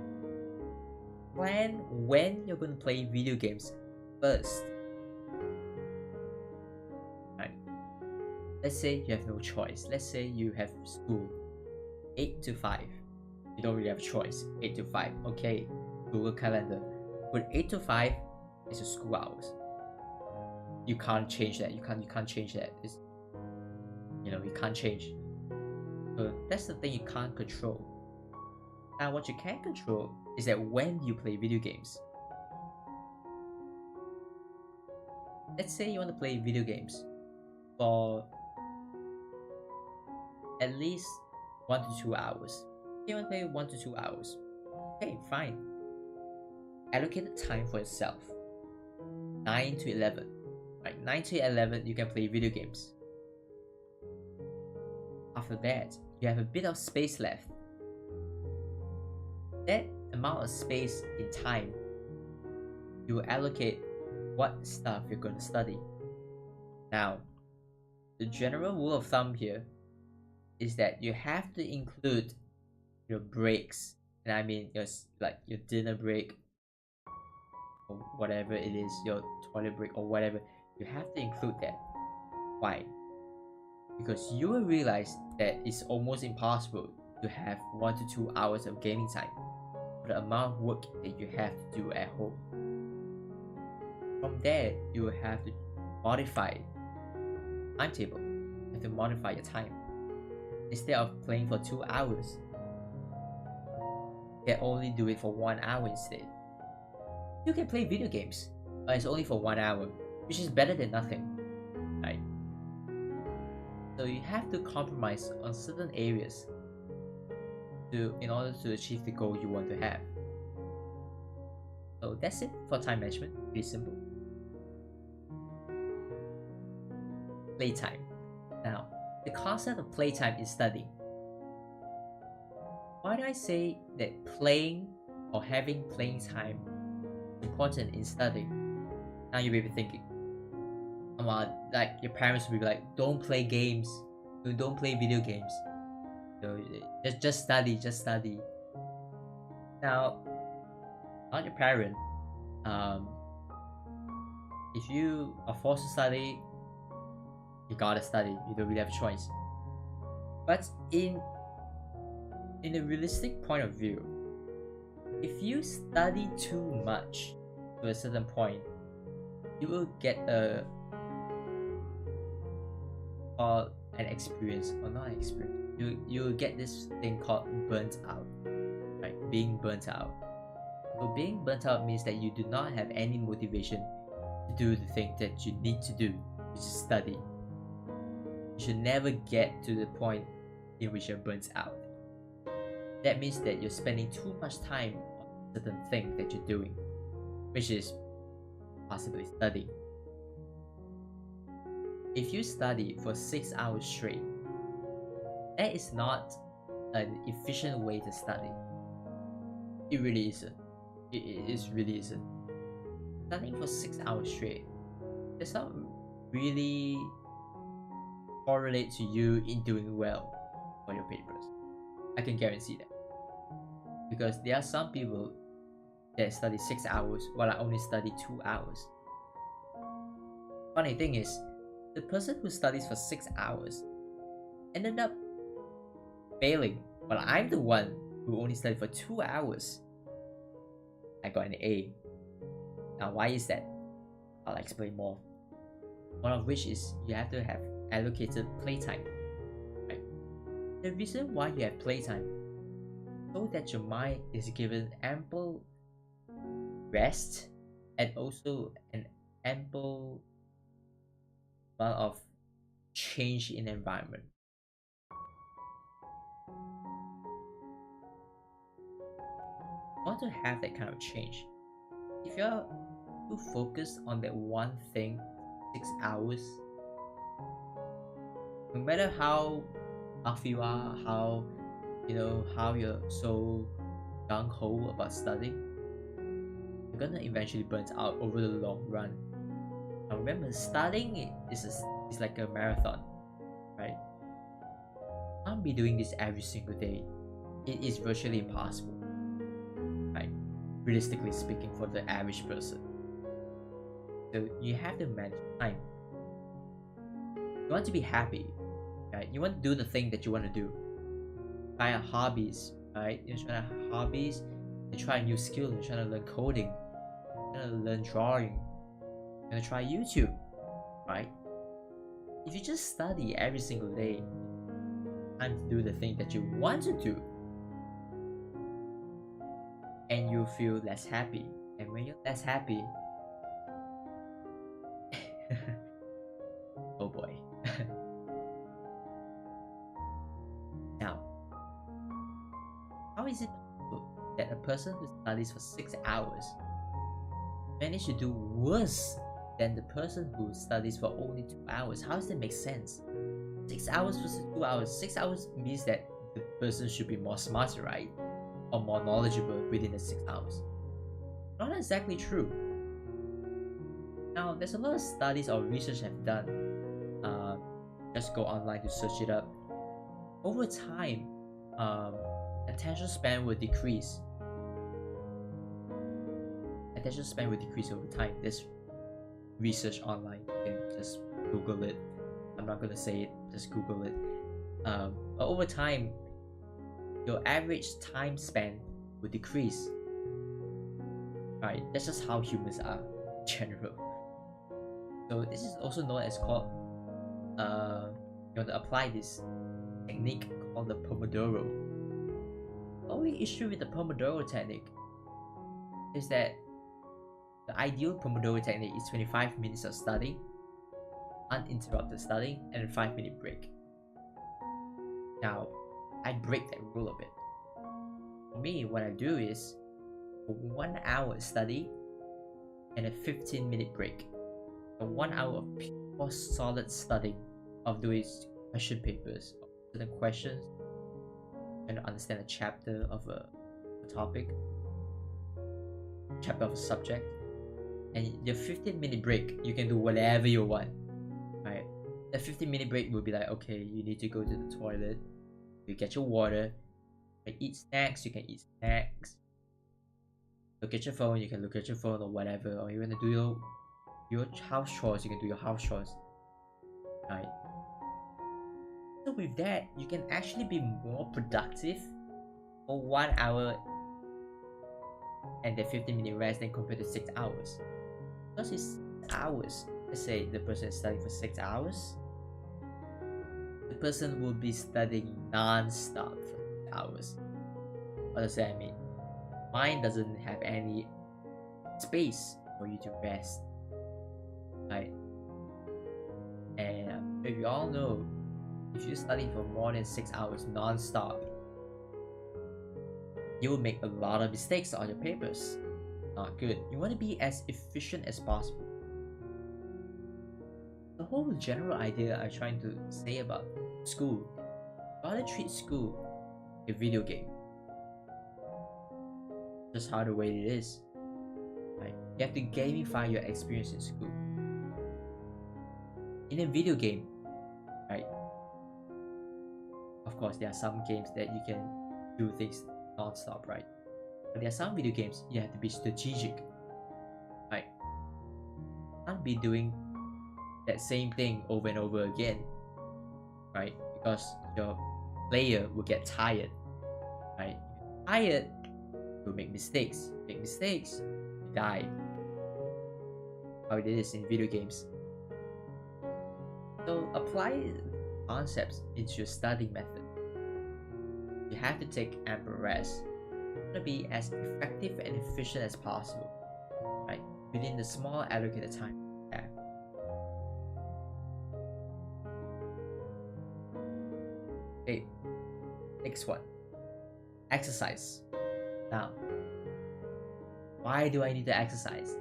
Plan when you're going to play video games first. Right? Let's say you have no choice. Let's say you have school 8 to 5. You don't really have a choice. 8 to 5. Okay, Google Calendar. But 8 to 5 is your school hours. You can't change that. You can't change that. You can't change. So that's the thing you can't control. Now, what you can control is that when you play video games. Let's say you want to play video games for at least 1 to 2 hours. You want to play 1 to 2 hours. Okay, fine. Allocate the time for yourself. 9 to 11. Right, 9 to 11 you can play video games. After that, you have a bit of space left. That amount of space in time you will allocate what stuff you're going to study. Now, the general rule of thumb here is that you have to include your breaks, and I mean like your dinner break or whatever it is, your toilet break or whatever. You have to include that. Why? Because you will realize that it's almost impossible to have 1 to 2 hours of gaming time for the amount of work that you have to do at home. From there, you will have to modify timetable. You have to modify your time. Instead of playing for 2 hours, you can only do it for 1 hour instead. You can play video games, but it's only for 1 hour, which is better than nothing, right? So you have to compromise on certain areas in order to achieve the goal you want to have. So that's it for time management. Pretty simple. Playtime. Now, the concept of playtime is studying. Why do I say that playing or having playing time is important in studying? Now you may be thinking, like your parents will be like, don't play games, don't play video games. Just study. Now, not your parent. If you are forced to study, you gotta study. You don't really have a choice. But in a realistic point of view, if you study too much to a certain point, you will get an experience, or not an experience. You will get this thing called burnt out, right? Being burnt out. So being burnt out means that you do not have any motivation to do the thing that you need to do, which is study. You should never get to the point in which you're burnt out. That means that you're spending too much time on a certain thing that you're doing, which is possibly studying. If you study for 6 hours straight, that is not an efficient way to study. It really isn't. It really isn't. Studying for 6 hours straight does not really correlate to you in doing well for your papers. I can guarantee that. Because there are some people that study 6 hours while I only study 2 hours. Funny thing is, the person who studies for 6 hours ended up failing, while I'm the one who only studied for 2 hours. I got an A. Now why is that? I'll explain more. One of which is you have to have allocated playtime. Right? The reason why you have playtime so that your mind is given ample rest and also an ample amount of change in environment. You want to have that kind of change. If you're too focused on that one thing 6 hours, no matter how tough you are, how you're so gung-ho about studying, you're gonna eventually burn out over the long run. Now remember, studying is like a marathon, right? You can't be doing this every single day. It is virtually impossible, right? Realistically speaking, for the average person. So you have to manage time. You want to be happy, right? You want to do the thing that you want to do. Try out hobbies, right? You're trying to have hobbies. You try a new skill. You're trying to learn coding. You're trying to learn drawing. You're gonna try YouTube, right? If you just study every single day, time to do the thing that you want to do, and you feel less happy. And when you're less happy, oh boy. Now, how is it possible that a person who studies for 6 hours manage to do worse than the person who studies for only 2 hours? How does that make sense? 6 hours versus 2 hours. 6 hours means that the person should be more smarter, right? Or more knowledgeable within the 6 hours. Not exactly true. Now, there's a lot of studies or research I've done. Just go online to search it up. Over time, um, attention span will decrease. Attention span will decrease over time. There's research online. You can just Google it. I'm not gonna say it. Just Google it. But over time, your average time span will decrease. Right? That's just how humans are in general. So this is also known as called. You want to apply this technique called the Pomodoro. The only issue with the Pomodoro technique is that the ideal Pomodoro technique is 25 minutes of studying, uninterrupted studying, and a 5-minute break. Now, I break that rule a bit. For me, what I do is 1 hour study and a 15-minute break. A 1 hour of pure solid studying of those question papers, of certain questions, and to understand a chapter of a topic, chapter of a subject, and your 15-minute break, you can do whatever you want. Right? The 15-minute break will be like, okay, you need to go to the toilet, you get your water, you can eat snacks, you can eat snacks. Look at your phone, you can look at your phone or whatever, or you want to do your house chores, you can do your house chores. Right? So with that, you can actually be more productive for 1 hour and the 15-minute rest than compared to 6 hours. Because it's 6 hours. Let's say the person is studying for 6 hours. The person will be studying non-stop for 6 hours. What does that mean? Mind doesn't have any space for you to rest. Right? And if you all know, if you study for more than 6 hours non-stop, you will make a lot of mistakes on your papers. Not good. You want to be as efficient as possible. The whole general idea I'm trying to say about school, you gotta treat school like a video game. Just how the way it is. Right? You have to gamify your experience in school. In a video game, right? Of course, there are some games that you can do things non-stop, right? But there are some video games you have to be strategic, right? You can't be doing that same thing over and over again, right? Because your player will get tired, right? Tired, you'll make mistakes. Make mistakes, you die. How it is in video games. So apply concepts into your study method. You have to take ample rest. You want to be as effective and efficient as possible, right? Within the small allocated time you have. Okay, next one. Exercise. Now, why do I need to exercise?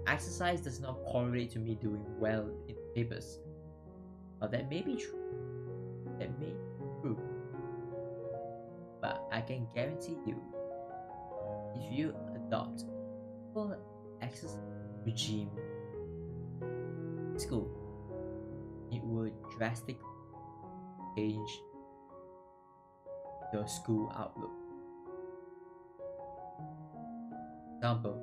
Exercise does not correlate to me doing well in papers. That may be true. That may be true. But I can guarantee you, if you adopt a full exercise regime in school, it will drastically change your school outlook. For example,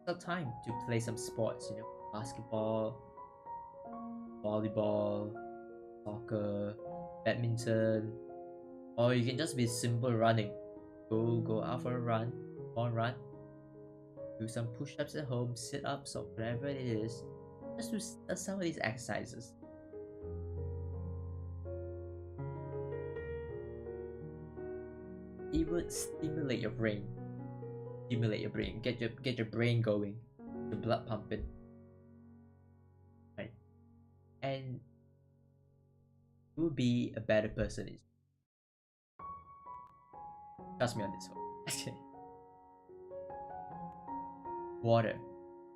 some time to play some sports, basketball, volleyball, soccer, badminton, or you can just be simple running. Go out for a run, run, do some push-ups at home, sit-ups or whatever it is. Just do some of these exercises. It would stimulate your brain. Get your brain going, the blood pumping. Right? And you will be a better person. Trust me on this one. Water.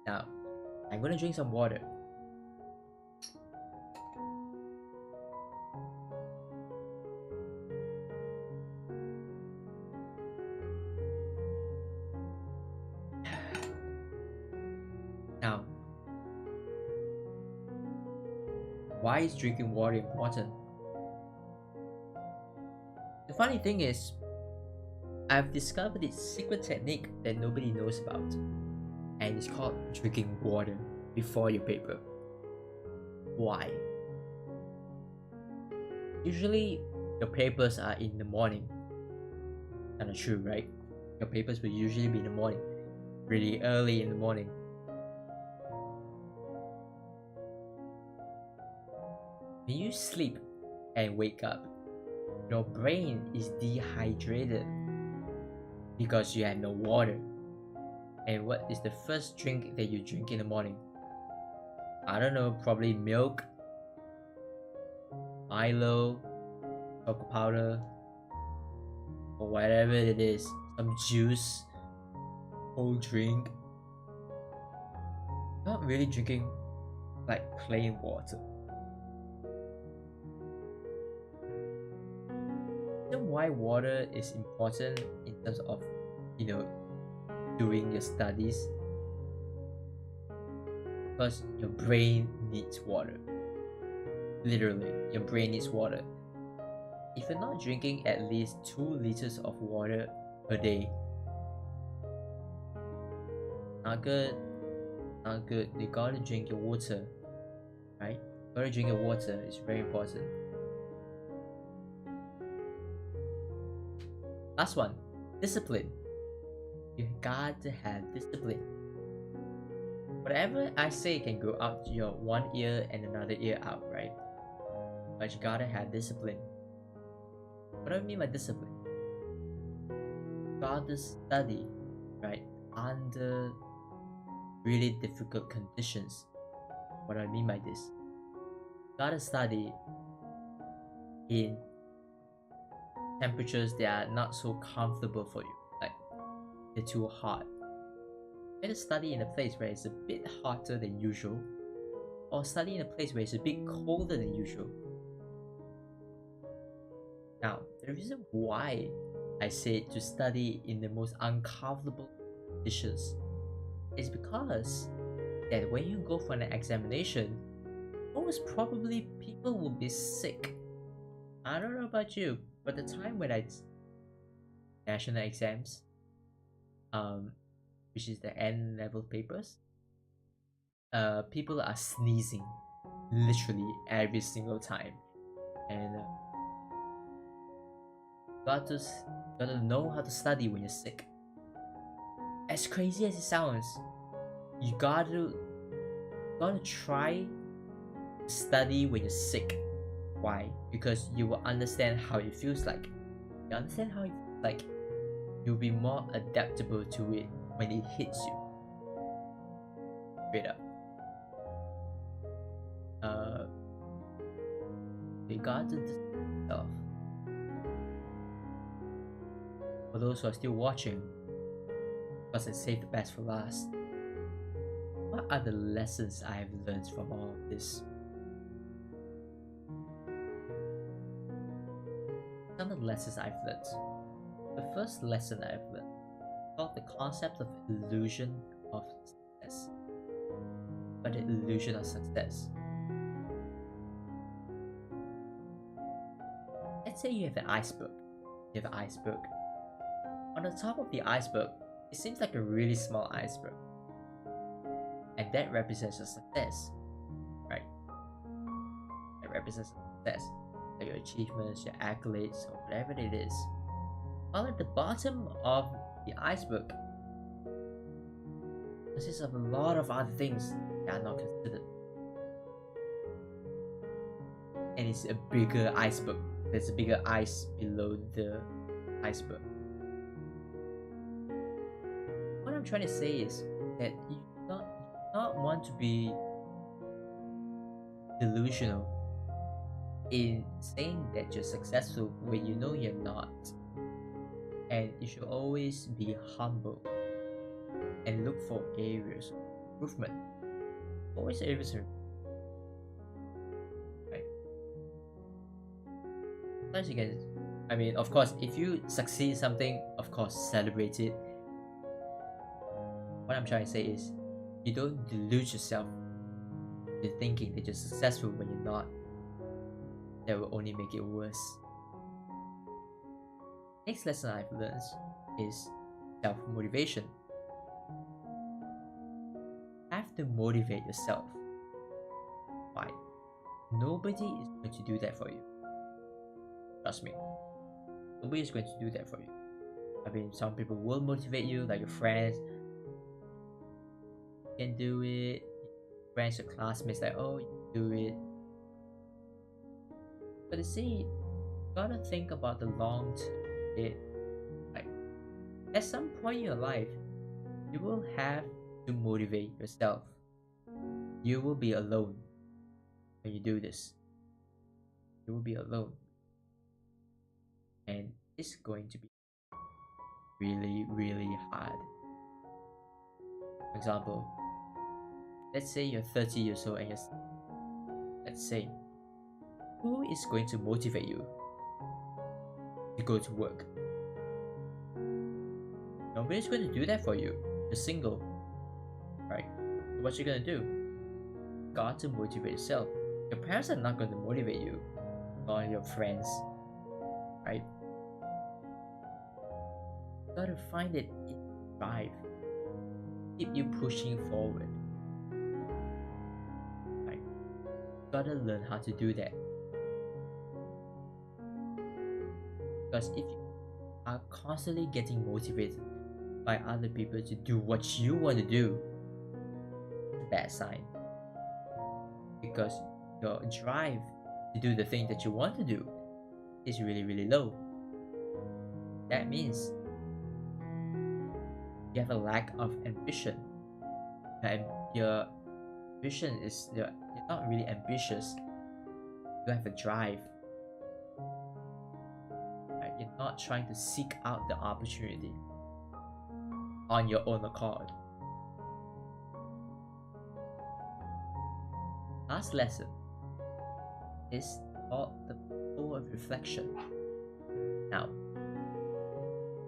Now, I'm gonna drink some water. Now, Why is drinking water important? The funny thing is, I've discovered this secret technique that nobody knows about, and it's called drinking water before your paper. Why? Usually, your papers are in the morning. Kinda true, right? Your papers will usually be in the morning, really early in the morning. When you sleep and wake up, your brain is dehydrated because you had no water. And what is the first drink that you drink in the morning? I don't know, probably milk, Milo, cocoa powder, or whatever it is, some juice, cold drink. Not really drinking like plain water. Why water is important in terms of, doing your studies? Because your brain needs water. Literally, your brain needs water. If you're not drinking at least 2 liters of water per day, not good. Not good. You gotta drink your water, right? You gotta drink your water. It's very important. Last one, discipline. You got to have discipline. Whatever I say can go out to your one ear and another ear out, right? But you gotta have discipline. What do I mean by discipline? You gotta study, right? Under really difficult conditions. What do I mean by this? You gotta study in temperatures that are not so comfortable for you, like they're too hot. You gotta study in a place where it's a bit hotter than usual, or study in a place where it's a bit colder than usual. Now, the reason why I say to study in the most uncomfortable conditions is because that when you go for an examination, most probably people will be sick. I don't know about you, but the time when I national exams, which is the N level papers, people are sneezing literally every single time, and gotta know how to study when you're sick. As crazy as it sounds, you gotta try to study when you're sick. Why? Because you will understand how it feels like. You understand how it feels like, you'll be more adaptable to it when it hits you. Straight up. You got to discipline yourself. For those who are still watching, because I saved the best for last, what are the lessons I have learned from all of this? Some of the lessons I've learned. The first lesson I've learned is called the concept of illusion of success. But the illusion of success. Let's say you have an iceberg. You have an iceberg. On the top of the iceberg, it seems like a really small iceberg. And that represents your success, right? That represents success. Like your achievements, your accolades, or whatever it is. While at the bottom of the iceberg consists of a lot of other things that are not considered. And it's a bigger iceberg. There's a bigger ice below the iceberg. What I'm trying to say is that you do not want to be delusional in saying that you're successful when you know you're not. And you should always be humble and look for areas of improvement. Always areas of improvement. Right? Sometimes you can, of course, if you succeed in something, of course, celebrate it. What I'm trying to say is, you don't delude yourself. You're thinking that you're successful when you're not. That will only make it worse. Next lesson I've learned is self-motivation. You have to motivate yourself. Why? Nobody is going to do that for you. Trust me. Nobody is going to do that for you. I mean, some people will motivate you, like your friends. You can do it. Friends or classmates, like, oh, you can do it. But you see, you gotta think about the long term. Like, at some point in your life, you will have to motivate yourself. You will be alone when you do this. You will be alone. And it's going to be really, really hard. For example, let's say you're 30 years old and let's say, who is going to motivate you to go to work? Nobody's going to do that for you. You're single, right? So what you gonna do? You got to motivate yourself. Your parents are not going to motivate you, or your friends, right? You gotta find it in drive, keep you pushing forward. Right? You gotta learn how to do that. Because if you are constantly getting motivated by other people to do what you want to do, it's a bad sign. Because your drive to do the thing that you want to do is really, really low. That means you have a lack of ambition. And your ambition is you're not really ambitious. You have a drive. Right? You're not trying to seek out the opportunity on your own accord. Last lesson is called the power of reflection. Now,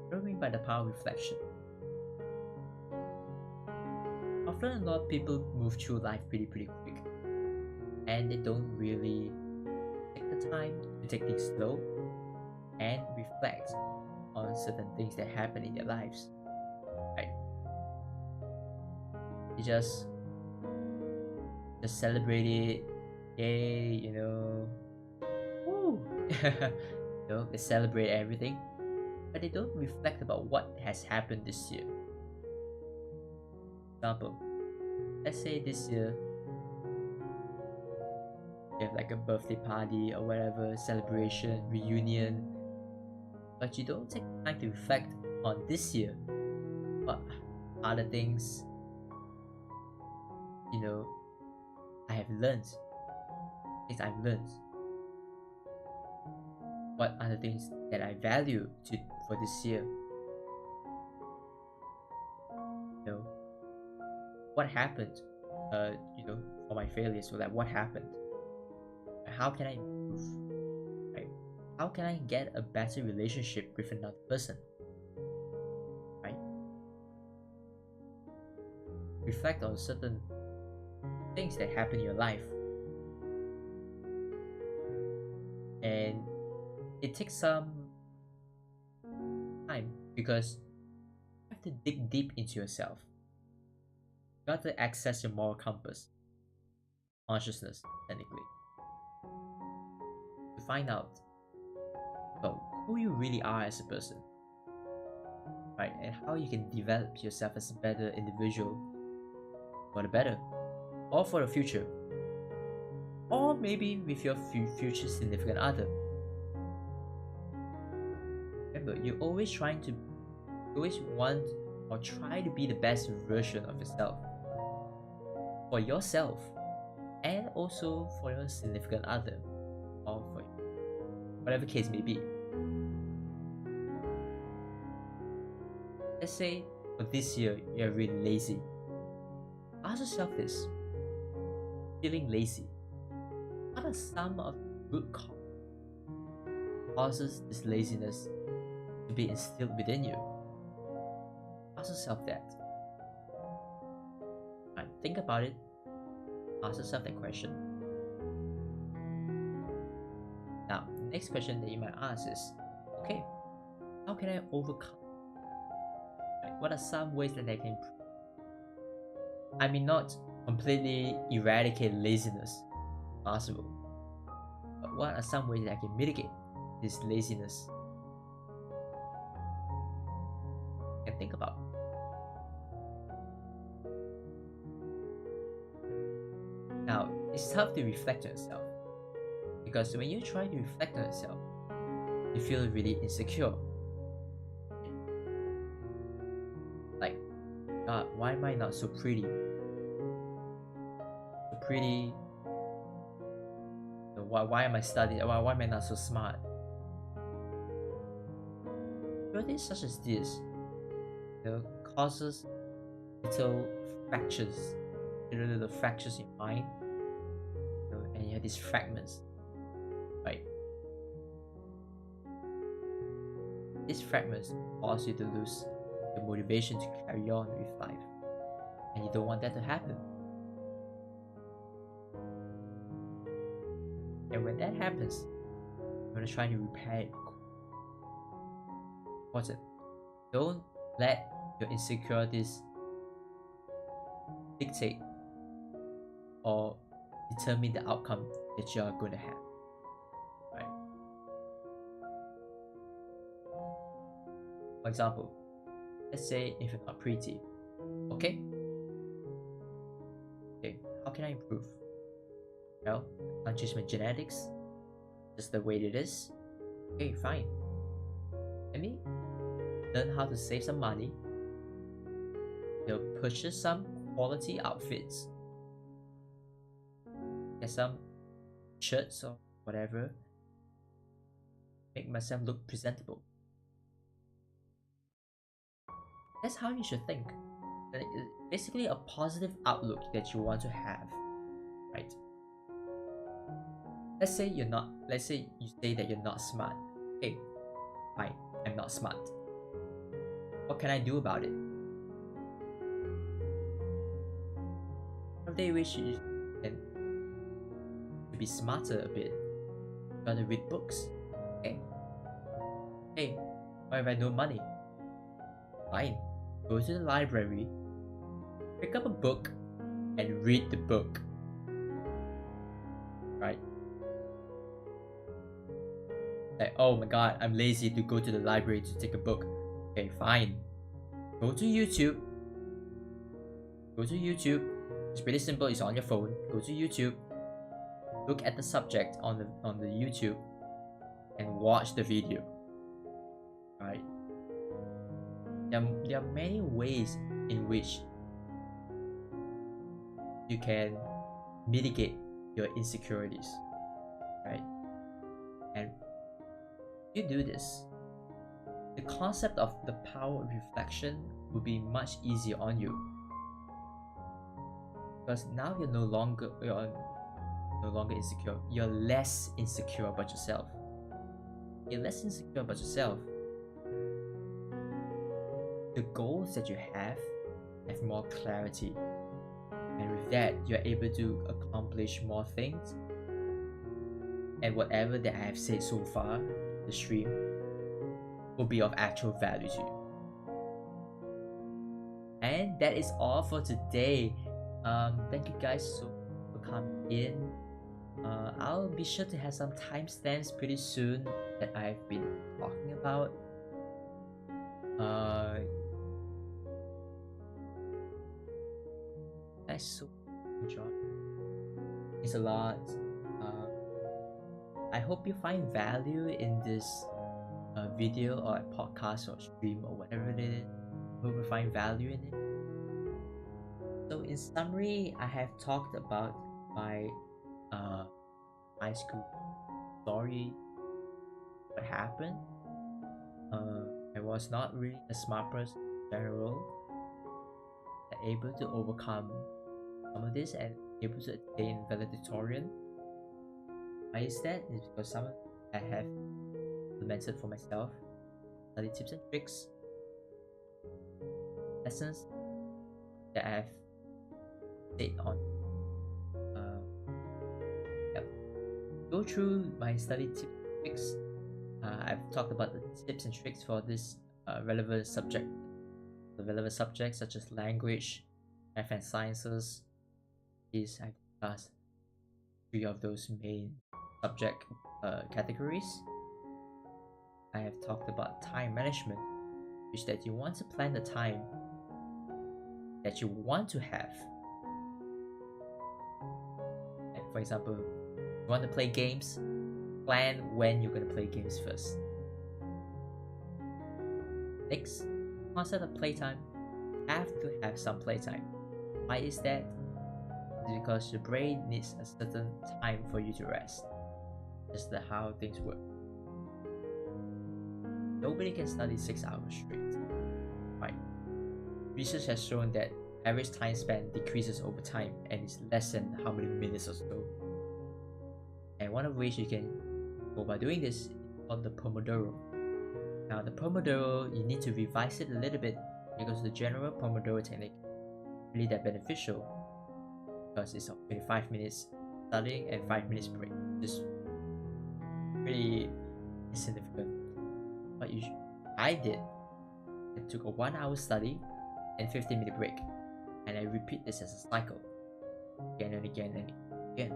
what do I mean by the power of reflection? Often a lot of people move through life pretty quick, and they don't really take the time to take things slow and reflect on certain things that happen in their lives. Right? They just celebrate it, yay, woo. They celebrate everything, but they don't reflect about what has happened this year. Example, let's say this year you have like a birthday party or whatever, celebration, reunion, but you don't take time to reflect on this year. What other things, I have learned, things I've learned. What are the things that I value for this year? What happened? For my failures. So like, what happened? How can I improve? Right? How can I get a better relationship with another person? Right? Reflect on certain things that happen in your life, and it takes some time because you have to dig deep into yourself. You got to access your moral compass, consciousness, technically, to find out about who you really are as a person, right? And how you can develop yourself as a better individual for the better, or for the future, or maybe with your future significant other. Remember, you always want or try to be the best version of yourself, for yourself, and also for your significant other, or for whatever case may be. Let's say for this year you're really lazy. Ask yourself this: feeling lazy, what are some of the root causes this laziness to be instilled within you? Ask yourself that. Right, think about it. Ask yourself that question. Now, the next question that you might ask is, okay, how can I overcome? Right? What are some ways that I can improve? I mean, not completely eradicate laziness, possible, but what are some ways that I can mitigate this laziness? You can think about. Now, it's tough to reflect on yourself because when you try to reflect on yourself, you feel really insecure. Like, God, why am I not so pretty? So pretty. Why am I studying? Why am I not so smart? Things such as this, causes little fractures, little fractures in mind, and you have these fragments, right? These fragments cause you to lose the motivation to carry on with life, and you don't want that to happen. And when that happens, you're gonna try to repair it. What's it? Don't let your insecurities dictate or determine the outcome that you are going to have. Right? For example, let's say if you're not pretty, okay? Okay, how can I improve? Well, I can't change my genetics, just the way it is. Okay, fine. Let me learn how to save some money. Purchase some quality outfits. Get some shirts or whatever. Make myself look presentable. That's how you should think. It's basically a positive outlook that you want to have, right? Let's say you say that you're not smart. Hey, fine, I'm not smart. What can I do about it? One day wish you can be smarter a bit. You gotta read books. Okay. Hey, what if I no money? Fine. Go to the library, pick up a book, and read the book. Right? Like, oh my god, I'm lazy to go to the library to take a book. Okay, fine. Go to YouTube. It's pretty simple. It's on your phone. Go to YouTube. Look at the subject on the YouTube, and watch the video. Right? There are many ways in which you can mitigate your insecurities. Right? And if you do this, the concept of the power of reflection will be much easier on you. Because now you're no longer insecure. You're less insecure about yourself. You're less insecure about yourself. The goals that you have more clarity, and with that, you're able to accomplish more things. And whatever that I have said so far, the stream, will be of actual value to you. And that is all for today. Thank you guys so much for coming in. I'll be sure to have some timestamps pretty soon that I've been talking about. Guys, so enjoy. It's a lot. I hope you find value in this video or podcast or stream or whatever it is. Hope you find value in it. So in summary, I have talked about my high school story, what happened. I was not really a smart person in general, able to overcome some of this and able to attain valedictorian. Why is that? It's because some I have implemented for myself, study tips and tricks, lessons that I have stayed on go through my study tips and tricks. I've talked about the tips and tricks for this relevant subject, the relevant subjects such as language, math and sciences. Is I discussed 3 of those main subject categories. I have talked about time management, which that you want to plan the time that you want to have. And for example, you want to play games, plan when you're going to play games first. Next, concept of playtime. Have to have some playtime. Why is that? It's because your brain needs a certain time for you to rest. Just how things work. Nobody can study 6 hours straight. Right? Research has shown that average time span decreases over time and is less than how many minutes or so. And one of the ways you can go by doing this is called the Pomodoro. Now the Pomodoro, you need to revise it a little bit because the general Pomodoro technique is really that beneficial because it's 25 minutes studying and 5 minutes break. Just really insignificant. But I did. I took a 1 hour study and 15-minute break, and I repeat this as a cycle again and again and again.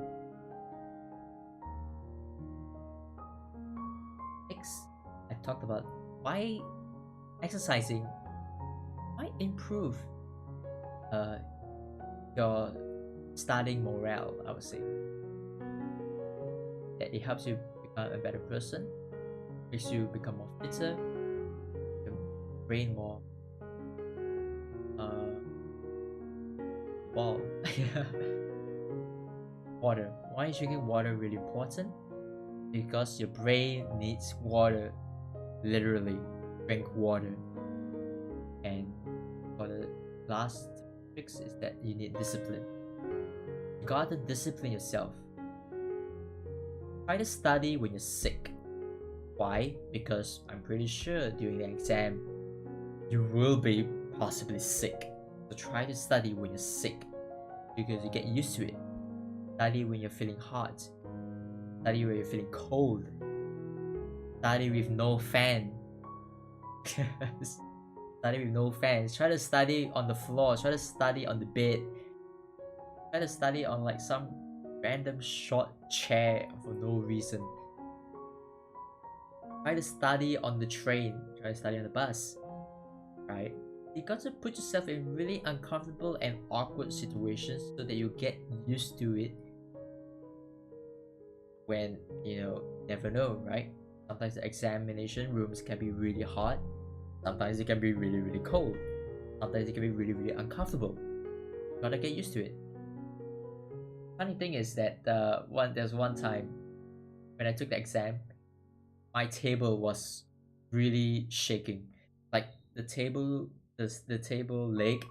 Next, I talked about why exercising might improve your studying morale. I would say that it helps you become a better person, makes you become more fitter, your brain more water. Why is drinking water really important? Because your brain needs water. Literally, drink water. And for the last fix is that you need discipline. You gotta discipline yourself. Try to study when you're sick. Why? Because I'm pretty sure during the exam you will be possibly sick. So try to study when you're sick because you get used to it. Study when you're feeling hot. Study when you're feeling cold. Study with no fan. Study with no fans. Try to study on the floor. Try to study on the bed. Try to study on like some random short chair for no reason. Try to study on the train. Try to study on the bus. Right? You got to put yourself in really uncomfortable and awkward situations so that you get used to it. When never know, right? Sometimes the examination rooms can be really hot. Sometimes it can be really, really cold. Sometimes it can be really, really uncomfortable. You gotta get used to it. Funny thing is that there's one time when I took the exam, my table was really shaking. Like the table leg,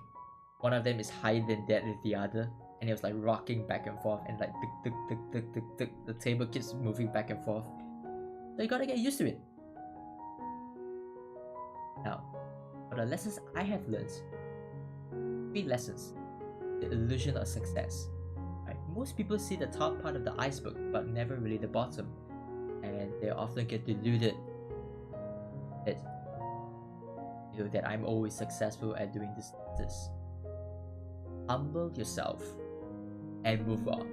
one of them is higher than that with the other, and it was like rocking back and forth, and like the table keeps moving back and forth. So you gotta get used to it. Now, for the lessons I have learned, 3 lessons. The illusion of success. Right? Most people see the top part of the iceberg, but never really the bottom, and they often get deluded that I'm always successful at doing this. Humble yourself and move on.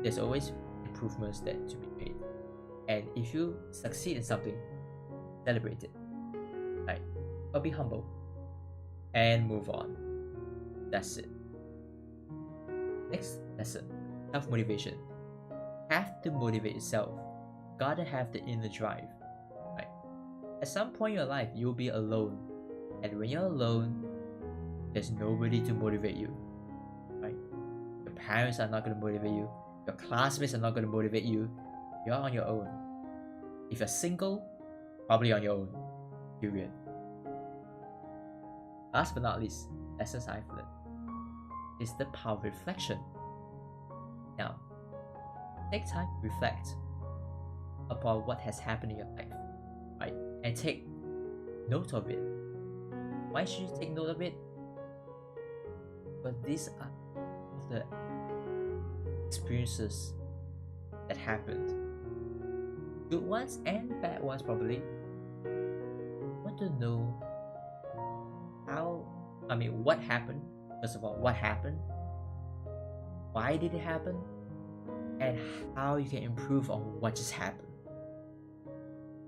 There's always improvements that to be made, and if you succeed in something, celebrate it. Right? But be humble and move on. That's it. Next lesson: self-motivation. Have to motivate yourself. Gotta have the inner drive. Right? At some point in your life, you'll be alone, and when you're alone, there's nobody to motivate you. Right? Your parents are not gonna motivate you. Your classmates are not gonna motivate you. You're on your own. If you're single, probably on your own. Period. Last but not least, lessons I've learned is the power of reflection. Now, take time to reflect upon what has happened in your life, right? And take note of it. Why should you take note of it? But these are the experiences that happened. Good ones and bad ones probably. I want to know how, what happened? First of all, what happened? Why did it happen? And how you can improve on what just happened.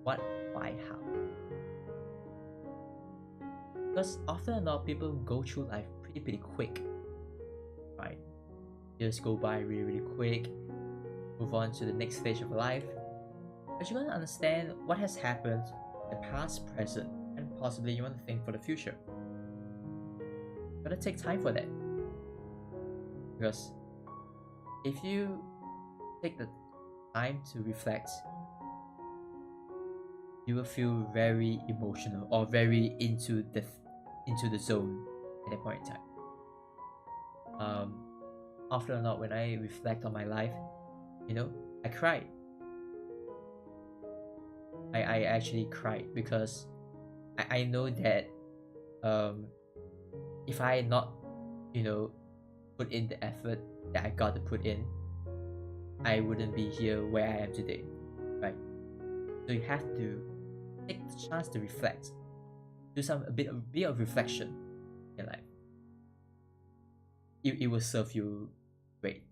What, why, how? Because often or not, people go through life pretty quick, right? Just go by really quick, move on to the next stage of life. But you want to understand what has happened in the past, present, and possibly you want to think for the future. You gotta take time for that. Because if you take the time to reflect, you will feel very emotional or very into the zone at that point in time. Often or not, when I reflect on my life, I cried. I actually cried because I know that if I not put in the effort that I got to put in, I wouldn't be here where I am today, right? So you have to take the chance to reflect, do a bit of reflection in life. It will serve you great.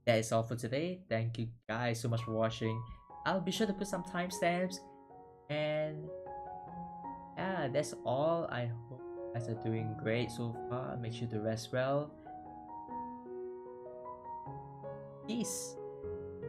That is all for today. Thank you guys so much for watching. I'll be sure to put some timestamps, and yeah, that's all. I hope you guys are doing great so far. Make sure to rest well. Peace.